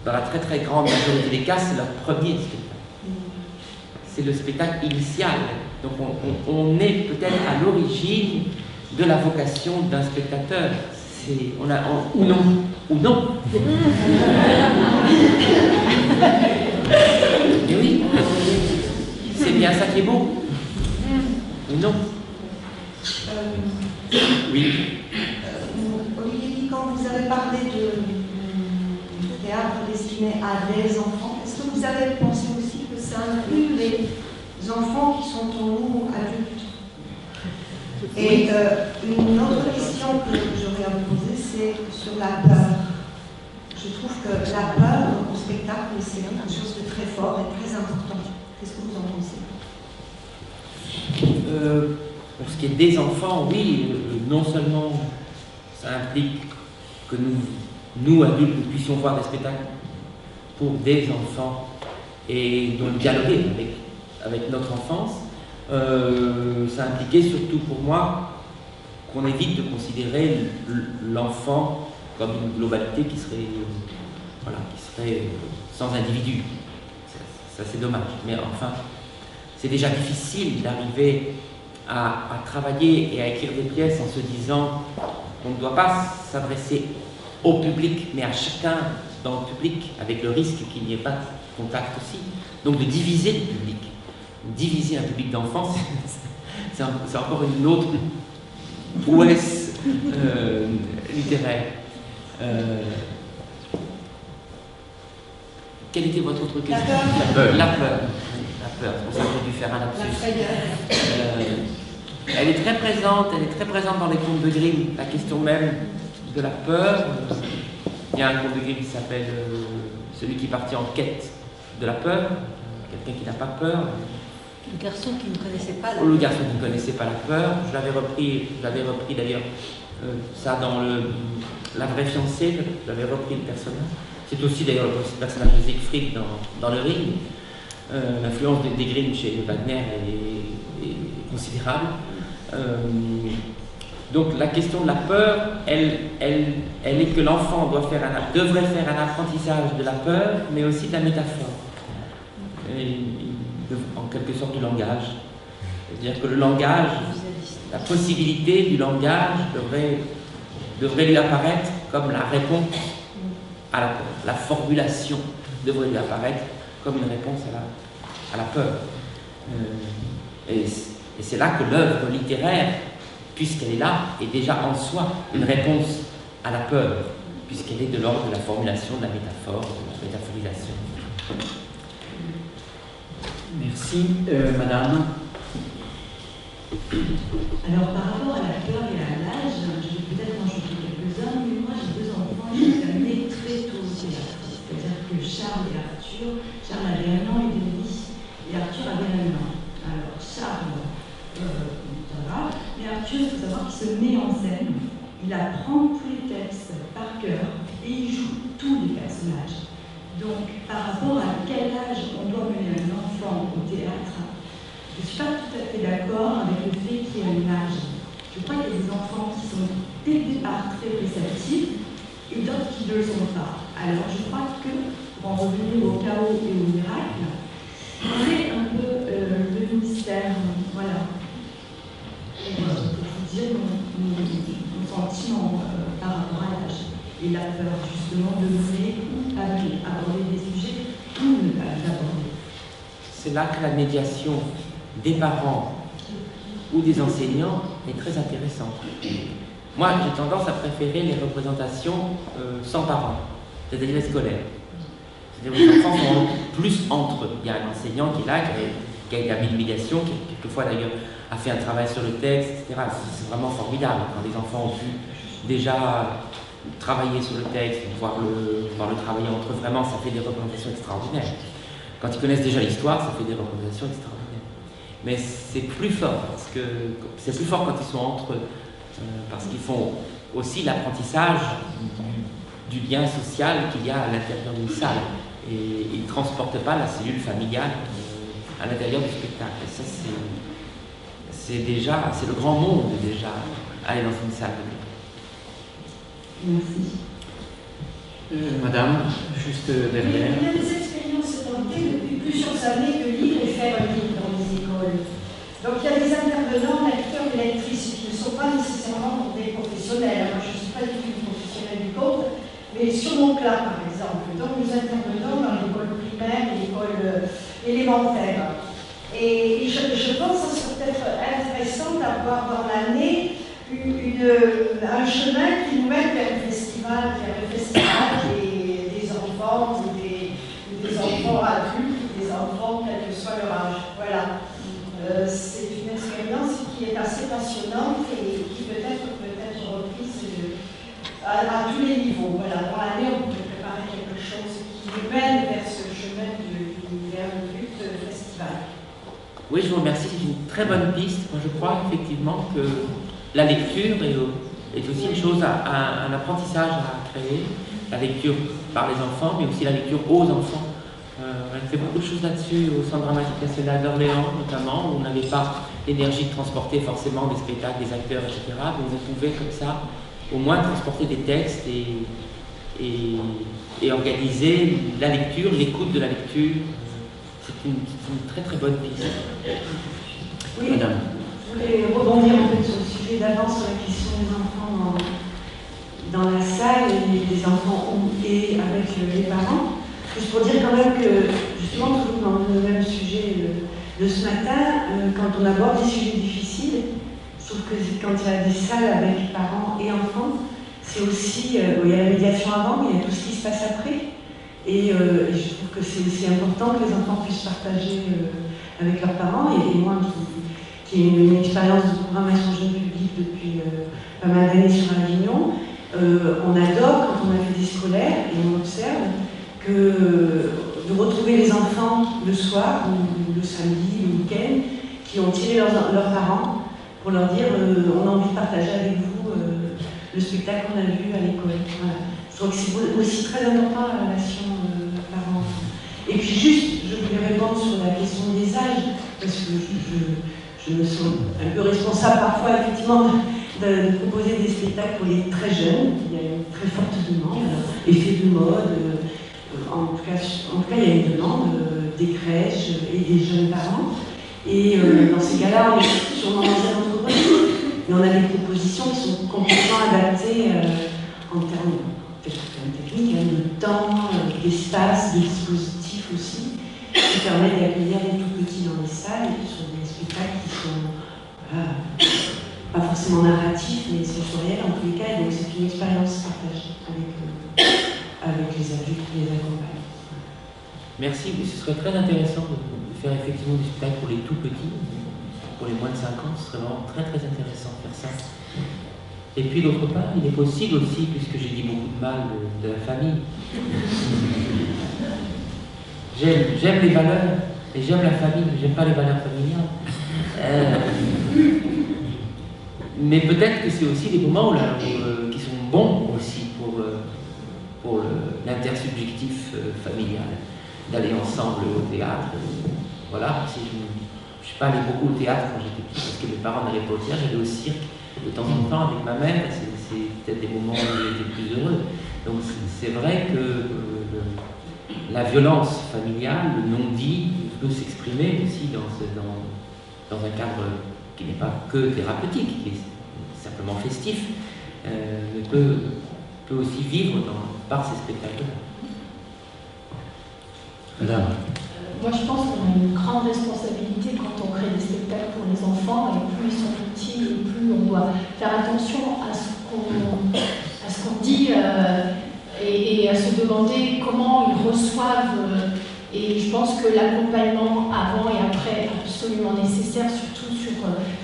dans la très très grande majorité des cas, c'est leur premier spectacle. C'est le spectacle initial. Donc on est peut-être à l'origine de la vocation d'un spectateur. Ou non. Mais oui, c'est bien ça qui est beau. Ou non. Oui. Olivier, quand vous avez parlé de théâtre destiné à des enfants, est-ce que vous avez pensé aussi que ça inclut les enfants qui sont en nous adultes? Et une autre question que j'aurais à vous poser, c'est sur la peur. Je trouve que la peur au spectacle, c'est quelque chose de très fort et très important. Qu'est-ce que vous en pensez? Pour ce qui est des enfants, oui, non seulement ça implique que nous adultes, nous puissions voir des spectacles pour des enfants et donc dialoguer avec notre enfance, ça impliquait surtout pour moi qu'on évite de considérer l'enfant comme une globalité qui serait sans individu. Ça c'est dommage, mais enfin, c'est déjà difficile d'arriver à travailler et à écrire des pièces en se disant qu'on ne doit pas s'adresser au public, mais à chacun dans le public, avec le risque qu'il n'y ait pas de contact aussi. Donc de diviser le public. Diviser un public d'enfants, c'est encore une autre prouesse littéraire. Quelle était votre autre question? La peur. C'est pour ça que j'ai dû faire un lapsus. Elle est très présente dans les contes de Grimm, la question même de la peur. Il y a un conte de Grimm qui s'appelle Celui qui partit en quête de la peur, quelqu'un qui n'a pas peur. Le garçon qui ne connaissait pas la peur. Le garçon qui ne connaissait pas la peur. Je l'avais repris d'ailleurs, ça dans La vraie fiancée, j'avais repris le personnage. C'est aussi d'ailleurs le personnage de Siegfried dans le Ring. L'influence des Grimm chez Wagner est considérable. Donc la question de la peur, elle est que l'enfant devrait faire un apprentissage de la peur, mais aussi de la métaphore. En quelque sorte du langage. C'est-à-dire que le langage, la possibilité du langage devrait lui apparaître comme la réponse à la peur. La formulation devrait lui apparaître comme une réponse à la peur. Et c'est là que l'œuvre littéraire, puisqu'elle est là, est déjà en soi une réponse à la peur, puisqu'elle est de l'ordre de la formulation de la métaphore, de la métaphorisation. Merci. Madame. Alors, par rapport à la peur et à l'âge, je vais peut-être en ajouter quelques-uns, mais moi j'ai 2 enfants et je suis amenée très tôt au théâtre. C'est-à-dire que Charles et Arthur, Charles avait 1 an et demi et Arthur avait 1 an. Alors, Charles, ça va, mais Arthur, il faut savoir qu'il se met en scène, il apprend tous les textes par cœur et il joue tous les personnages. Donc, par rapport à quel âge on doit mener un enfant au théâtre, je ne suis pas tout à fait d'accord avec le fait qu'il y ait un âge. Je crois qu'il y a des enfants qui sont dès le départ très réceptifs et d'autres qui ne le sont pas. Alors je crois que, pour en revenir au chaos et au miracle, c'est un peu le mystère, voilà. Pour vous dire mon sentiment par rapport à l'âge. Et la peur justement de mener ou pas aborder des sujets ou ne pas les aborder. C'est là que la médiation des parents ou des enseignants est très intéressante. Moi, j'ai tendance à préférer les représentations sans parents, c'est-à-dire les scolaires. C'est-à-dire que les enfants sont plus entre eux. Il y a un enseignant qui est là, qui a établi une médiation, qui quelquefois d'ailleurs a fait un travail sur le texte, etc. C'est vraiment formidable quand les enfants ont pu déjà travailler sur le texte, voir le travailler entre eux. Vraiment, ça fait des représentations extraordinaires. Quand ils connaissent déjà l'histoire, ça fait des représentations extraordinaires. Mais c'est plus fort, parce que c'est plus fort quand ils sont entre eux, parce qu'ils font aussi l'apprentissage du lien social qu'il y a à l'intérieur d'une salle. Et ils ne transportent pas la cellule familiale à l'intérieur du spectacle. Et ça, c'est le grand monde déjà, aller dans une salle. Merci. Madame, juste derrière. Il y a des expériences tentées depuis plusieurs années de lire et faire un livre dans les écoles. Donc il y a des intervenants, lecteurs et lectrices qui ne sont pas nécessairement des professionnels. Moi je ne suis pas du tout une professionnelle du conte, mais sur mon classe par exemple. Donc nous intervenons dans l'école primaire et l'école élémentaire. Et je pense que ça serait peut-être intéressant d'avoir dans l'année un chemin qui nous mène vers le festival des enfants ou des enfants adultes ou des enfants quel que soit leur âge. Voilà. C'est une expérience qui est assez passionnante et qui peut être reprise à tous les niveaux. Voilà. Dans l'année, on peut préparer quelque chose qui nous mène vers ce chemin vers le but festival. Oui, je vous remercie, c'est une très bonne piste. Moi, je crois effectivement que la lecture est aussi une chose, un apprentissage à créer. La lecture par les enfants, mais aussi la lecture aux enfants. On fait beaucoup de choses là-dessus au Centre dramatique national d'Orléans, notamment, où on n'avait pas l'énergie de transporter forcément des spectacles, des acteurs, etc. Donc on pouvait comme ça, au moins transporter des textes et organiser la lecture, l'écoute de la lecture. C'est une très très bonne piste. Oui, Madame. Je voulais rebondir en fait sur le sujet d'avant, sur la question des enfants dans la salle, et des enfants et avec les parents. Juste pour dire quand même que, justement, toujours dans le même sujet de ce matin, quand on aborde des sujets difficiles, je trouve que quand il y a des salles avec parents et enfants, c'est aussi, il y a la médiation avant, mais il y a tout ce qui se passe après. Et je trouve que c'est aussi important que les enfants puissent partager avec leurs parents. Et moi, qui ai une expérience de programmation jeune public depuis pas mal d'années sur Avignon, on adore, quand on a fait des scolaires, et on observe, que de retrouver les enfants le soir, ou le samedi, le week-end, qui ont tiré leurs parents pour leur dire on a envie de partager avec vous le spectacle qu'on a vu à l'école. Voilà. Je trouve que c'est aussi très important la relation parents-enfants. Et puis juste, je voulais répondre sur la question des âges, parce que je me sens un peu responsable parfois, effectivement, de proposer des spectacles pour les très jeunes. Il y a une très forte demande, effet de mode. En tout cas, il y a une demande des crèches et des jeunes parents. Et dans ces cas-là, on est sûrement dans un entreprise, mais on a des propositions qui sont complètement adaptées en termes techniques, de temps, d'espace, de dispositifs aussi, qui permettent d'accueillir les tout petits dans les salles et sur des spectacles qui sont pas forcément forcément narratif, mais sensoriel en tous les cas, donc c'est une expérience partagée avec les adultes qui les accompagnent. Merci, ce serait très intéressant de faire effectivement des spectacles pour les tout petits, pour les moins de 5 ans, ce serait vraiment très très intéressant de faire ça. Et puis d'autre part, il est possible aussi, puisque j'ai dit beaucoup de mal de la famille, j'aime les valeurs, et j'aime la famille, mais j'aime pas les valeurs familiales. Mais peut-être que c'est aussi des moments qui sont bons aussi pour l'intersubjectif familial, d'aller ensemble au théâtre. Voilà, si je ne suis pas allé beaucoup au théâtre quand j'étais petit, parce que mes parents n'allaient pas au théâtre, j'allais au cirque de temps en temps avec ma mère, c'est peut-être des moments où j'étais plus heureux. Donc c'est vrai que la violence familiale, le non-dit, peut s'exprimer aussi dans un cadre qui n'est pas que thérapeutique, qui est simplement festif, mais peut aussi vivre par ces spectacles-là. Madame. Moi, je pense qu'on a une grande responsabilité quand on crée des spectacles pour les enfants, et plus ils sont petits, et plus on doit faire attention à ce qu'on dit et à se demander comment ils reçoivent. Et je pense que l'accompagnement avant et après est absolument nécessaire, surtout sur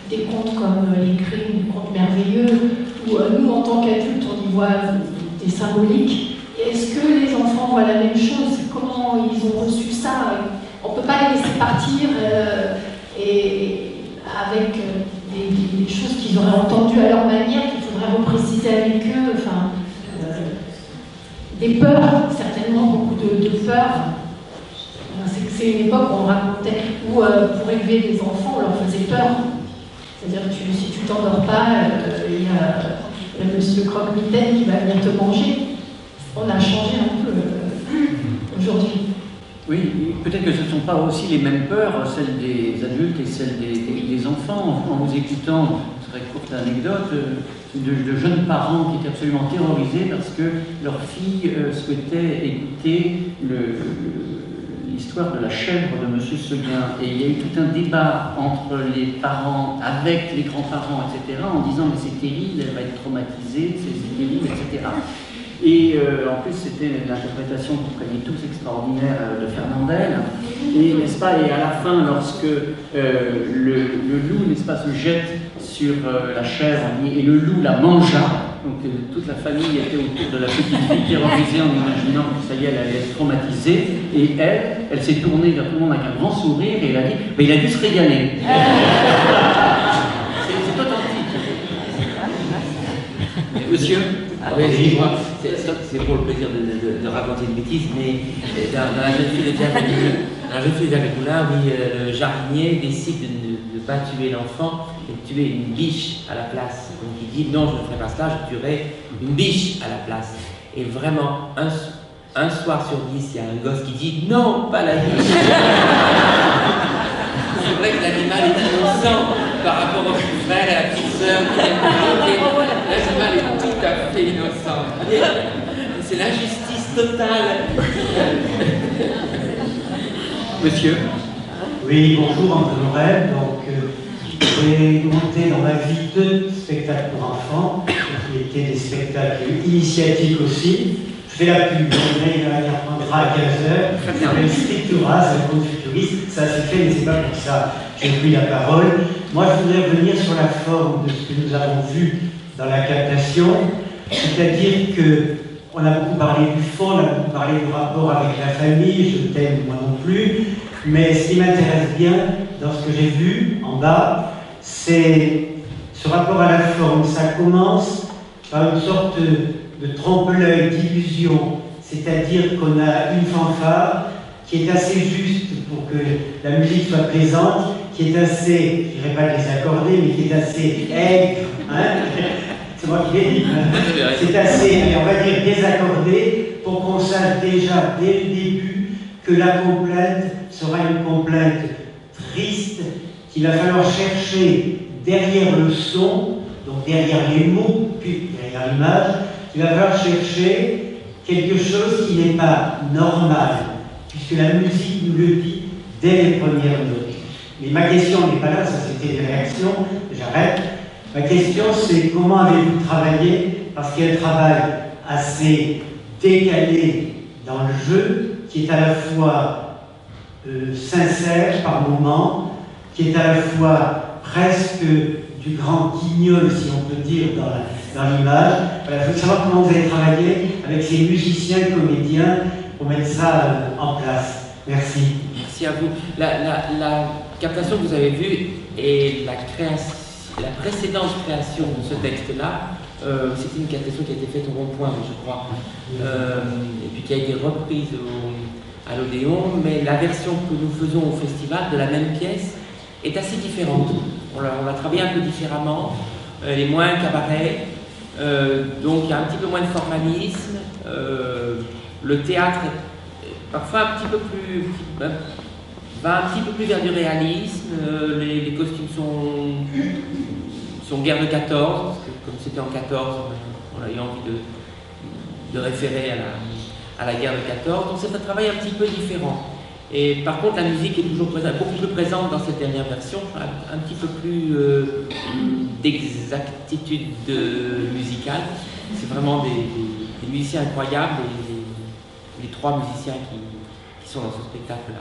des contes comme Les Grimm, des contes merveilleux, où nous, en tant qu'adultes, on y voit des symboliques. Est-ce que les enfants voient la même chose? Comment ils ont reçu ça? On ne peut pas les laisser partir et avec des choses qu'ils auraient entendues à leur manière, qu'il faudrait repréciser avec eux. Enfin, des peurs, certainement beaucoup de peurs. C'est une époque où on racontait, où pour élever des enfants, on leur faisait peur. C'est-à-dire que si tu t'endors pas, il y a monsieur Croque-Mitaine qui va venir te manger. On a changé un peu aujourd'hui. Oui, peut-être que ce ne sont pas aussi les mêmes peurs, celles des adultes et celles des enfants. En vous écoutant, une très courte anecdote, de jeunes parents qui étaient absolument terrorisés parce que leur fille souhaitait écouter l'histoire de la chèvre de M. Seguin. Et il y a eu tout un débat entre les parents, avec les grands-parents, etc., en disant mais c'est terrible, elle va être traumatisée, c'est terrible, etc. Et en plus, c'était l'interprétation que vous connaissez tous extraordinaire de Fernandel. Et n'est-ce pas, et à la fin, lorsque le loup, n'est-ce pas, se jette sur la chèvre et le loup la mangea, donc toute la famille était autour de la petite fille terrorisée en imaginant que ça y est, elle allait être traumatisée. Et elle s'est tournée vers tout le monde avec un grand sourire et elle a dit mais il a dû se régaler. C'est authentique. Monsieur? Oui, c'est pour le plaisir de raconter une bêtise, mais dans la jeune fille de Jacques Moulin, oui, le jardinier décide de ne pas tuer l'enfant, mais de tuer une biche à la place. Donc il dit non, je ne ferai pas ça, je tuerai une biche à la place. Et vraiment, un soir sur 10, il y a un gosse qui dit non, pas la biche. C'est vrai que l'animal est innocent par rapport au petit frère et à la petite sœur qui aiment l'animal est tout à fait innocent. C'est l'injustice totale. Monsieur? Oui, bonjour, André Morel. Donc, j'ai monté dans ma vie 2 spectacles pour enfants, qui étaient des spectacles initiatiques aussi. Je fais la pub, il apprendra à 15h, ça s'appelle Scriptura, c'est un conte futuriste, ça s'est fait, mais c'est pas pour ça j'ai pris la parole. Moi, je voudrais revenir sur la forme de ce que nous avons vu dans la captation, c'est-à-dire qu'on a beaucoup parlé du fond, on a beaucoup parlé du rapport avec la famille, je t'aime moi non plus, mais ce qui m'intéresse bien dans ce que j'ai vu en bas, c'est ce rapport à la forme. Ça commence par une sorte de trompe-l'œil, d'illusion, c'est-à-dire qu'on a une fanfare qui est assez juste pour que la musique soit plaisante, qui est assez, je ne dirais pas désaccordée, mais qui est assez aigre, hein. C'est moi qui l'ai dit, hein. C'est assez, on va dire, désaccordé pour qu'on sache déjà dès le début que la complainte sera une complainte triste, qu'il va falloir chercher derrière le son, donc derrière les mots, puis derrière l'image, il va falloir chercher quelque chose qui n'est pas normal, puisque la musique nous le dit dès les premières notes. Mais ma question n'est pas là, ça c'était une réaction, j'arrête. Ma question, c'est comment avez-vous travaillé, parce qu'il y a un travail assez décalé dans le jeu, qui est à la fois sincère par moments, qui est à la fois presque du grand guignol, si on peut dire, dans l'image. Voilà, je veux savoir comment vous avez travaillé avec ces musiciens, comédiens, pour mettre ça en place. Merci. Merci à vous. La captation que vous avez vue et la précédente création de ce texte-là, c'était une captation qui a été faite au Rond-Point, je crois, et puis qui a été reprise à l'Odéon, mais la version que nous faisons au festival de la même pièce est assez différente. On l'a travaillée un peu différemment, elle est moins cabaret, donc il y a un petit peu moins de formalisme, le théâtre parfois un petit peu plus, va un petit peu plus vers du réalisme, les costumes sont guerre de 14, parce que comme c'était en 14, on a eu envie de référer à la guerre de 14, donc c'est un travail un petit peu différent. Et par contre, la musique est toujours présente, beaucoup plus présente dans cette dernière version, un petit peu plus d'exactitude musicale. C'est vraiment des musiciens incroyables, les trois musiciens qui sont dans ce spectacle-là.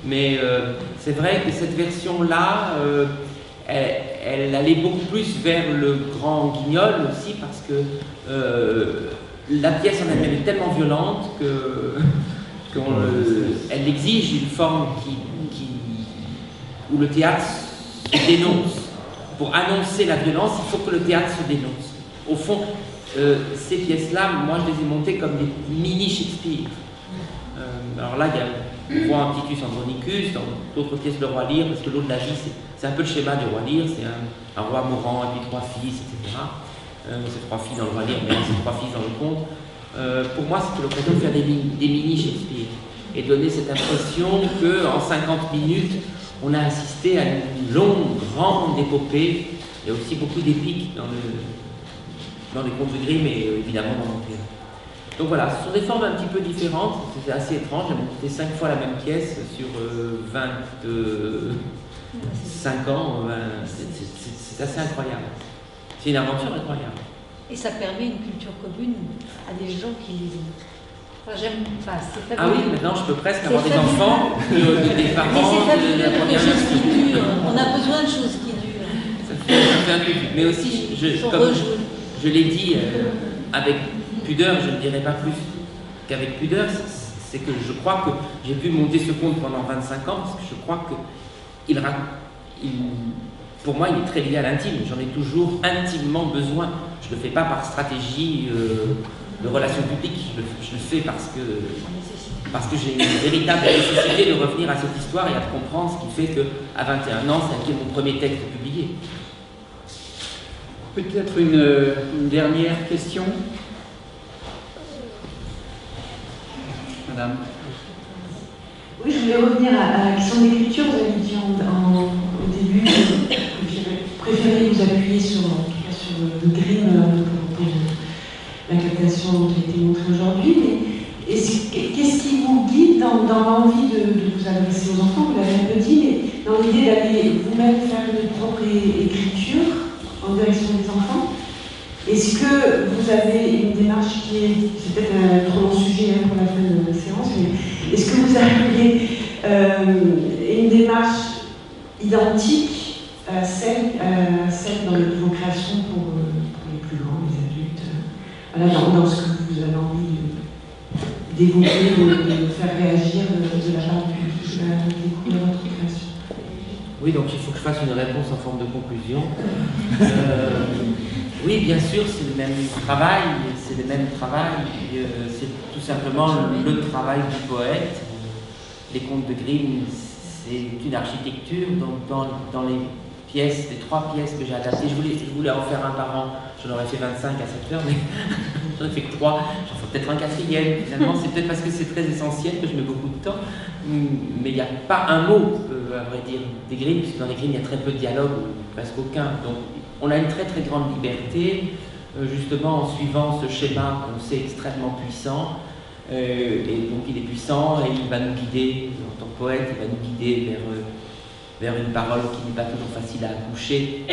Mais c'est vrai que cette version-là, elle allait beaucoup plus vers le grand guignol aussi, parce que la pièce en elle-même est tellement violente qu'elle exige une forme où le théâtre se dénonce. Pour annoncer la violence, il faut que le théâtre se dénonce. Au fond, ces pièces-là, moi je les ai montées comme des mini-Shakespeare. Alors là, on voit un Titus Andronicus, dans d'autres pièces, le roi Lear, parce que l'eau de la vie, c'est un peu le schéma du roi Lear, c'est un roi mourant et puis trois fils, etc. C'est trois filles dans le roi Lear, mais c'est trois fils dans le conte. Pour moi, c'était l'occasion de faire des mini-Shakespeare et donner cette impression qu'en 50 minutes, on a assisté à une longue, grande épopée. Il y a aussi beaucoup d'épiques dans les contes de Grimm et évidemment dans mon théâtre. Donc voilà, ce sont des formes un petit peu différentes, c'est assez étrange. J'ai monté 5 fois la même pièce sur 25 ans, c'est assez incroyable. C'est une aventure incroyable. Et ça permet une culture commune à des gens qui lisent. Enfin, c'est fabuleux. Ah oui, maintenant je peux presque avoir des enfants, des parents. Mais c'est fabuleux de la première chose qui dure. On a besoin de choses qui durent. Ça fait un peu. Mais aussi, comme je l'ai dit avec pudeur, je ne dirais pas plus qu'avec pudeur, c'est que je crois que j'ai pu monter ce conte pendant 25 ans, parce que je crois que pour moi, il est très lié à l'intime. J'en ai toujours intimement besoin. Je ne le fais pas par stratégie de relations publiques. Je le fais parce que j'ai une véritable nécessité de revenir à cette histoire et à comprendre ce qui fait qu'à 21 ans, c'est mon premier texte publié. Peut-être une dernière question. Madame. Oui, je voulais revenir à la question d'écriture. Vous avez dit au début que vous préférez vous appuyer sur le Grimm pour la captation qui a été montrée aujourd'hui. Mais qu'est-ce qui vous guide dans l'envie de vous adresser aux enfants? Vous l'avez un peu dit, mais dans l'idée d'aller vous-même faire une propre écriture en direction des enfants. Est-ce que vous avez une démarche c'est peut-être un trop long sujet pour la fin de la séance, mais est-ce que vous avez une démarche identique à celle dans vos créations pour les plus grands, les adultes, voilà, dans ce que vous avez envie d'évoquer, de faire réagir de la part du public qui va découvrir votre création? Oui, donc il faut que je fasse une réponse en forme de conclusion. Oui, bien sûr, c'est le même travail, c'est tout simplement le travail du poète. Les contes de Grimm, c'est une architecture, donc dans les pièces, les 3 pièces que j'ai adaptées, je voulais en faire un par an, j'en aurais fait 25 à cette heure, mais j'en ai fait que 3, j'en ferai peut-être un 4e, finalement, c'est peut-être parce que c'est très essentiel que je mets beaucoup de temps, mais il n'y a pas un mot, à vrai dire, des Grimm, puisque dans les Grimm, il y a très peu de dialogue, ou presque aucun, donc on a une très très grande liberté, justement en suivant ce schéma qu'on sait extrêmement puissant, et donc il est puissant et il va nous guider, en tant que poète, il va nous guider vers une parole qui n'est pas toujours facile à accoucher.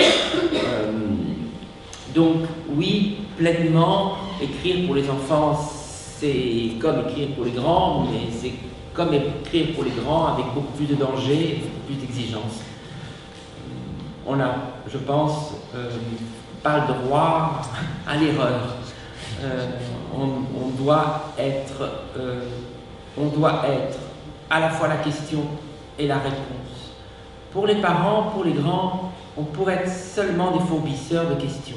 Donc oui, pleinement, écrire pour les enfants, c'est comme écrire pour les grands, mais c'est comme écrire pour les grands avec beaucoup plus de danger, beaucoup plus d'exigences. On a, je pense, pas le droit à l'erreur. On doit être à la fois la question et la réponse. Pour les parents, pour les grands, on pourrait être seulement des fourbisseurs de questions.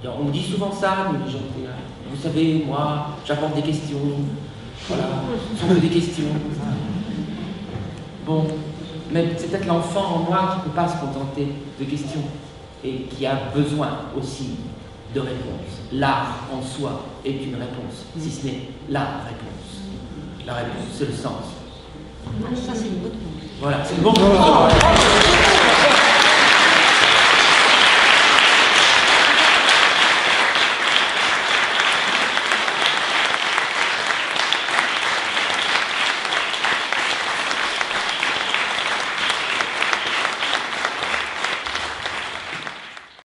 On me dit souvent ça, nous les gens de théâtre. Vous savez, moi, j'apporte des questions. Voilà, ce sont que des questions. Bon, mais c'est peut-être l'enfant en moi qui ne peut pas se contenter de questions et qui a besoin aussi de réponses. L'art en soi est une réponse, si ce n'est la réponse. La réponse, c'est le sens. Ça, c'est une bonne. Voilà, c'est le bon.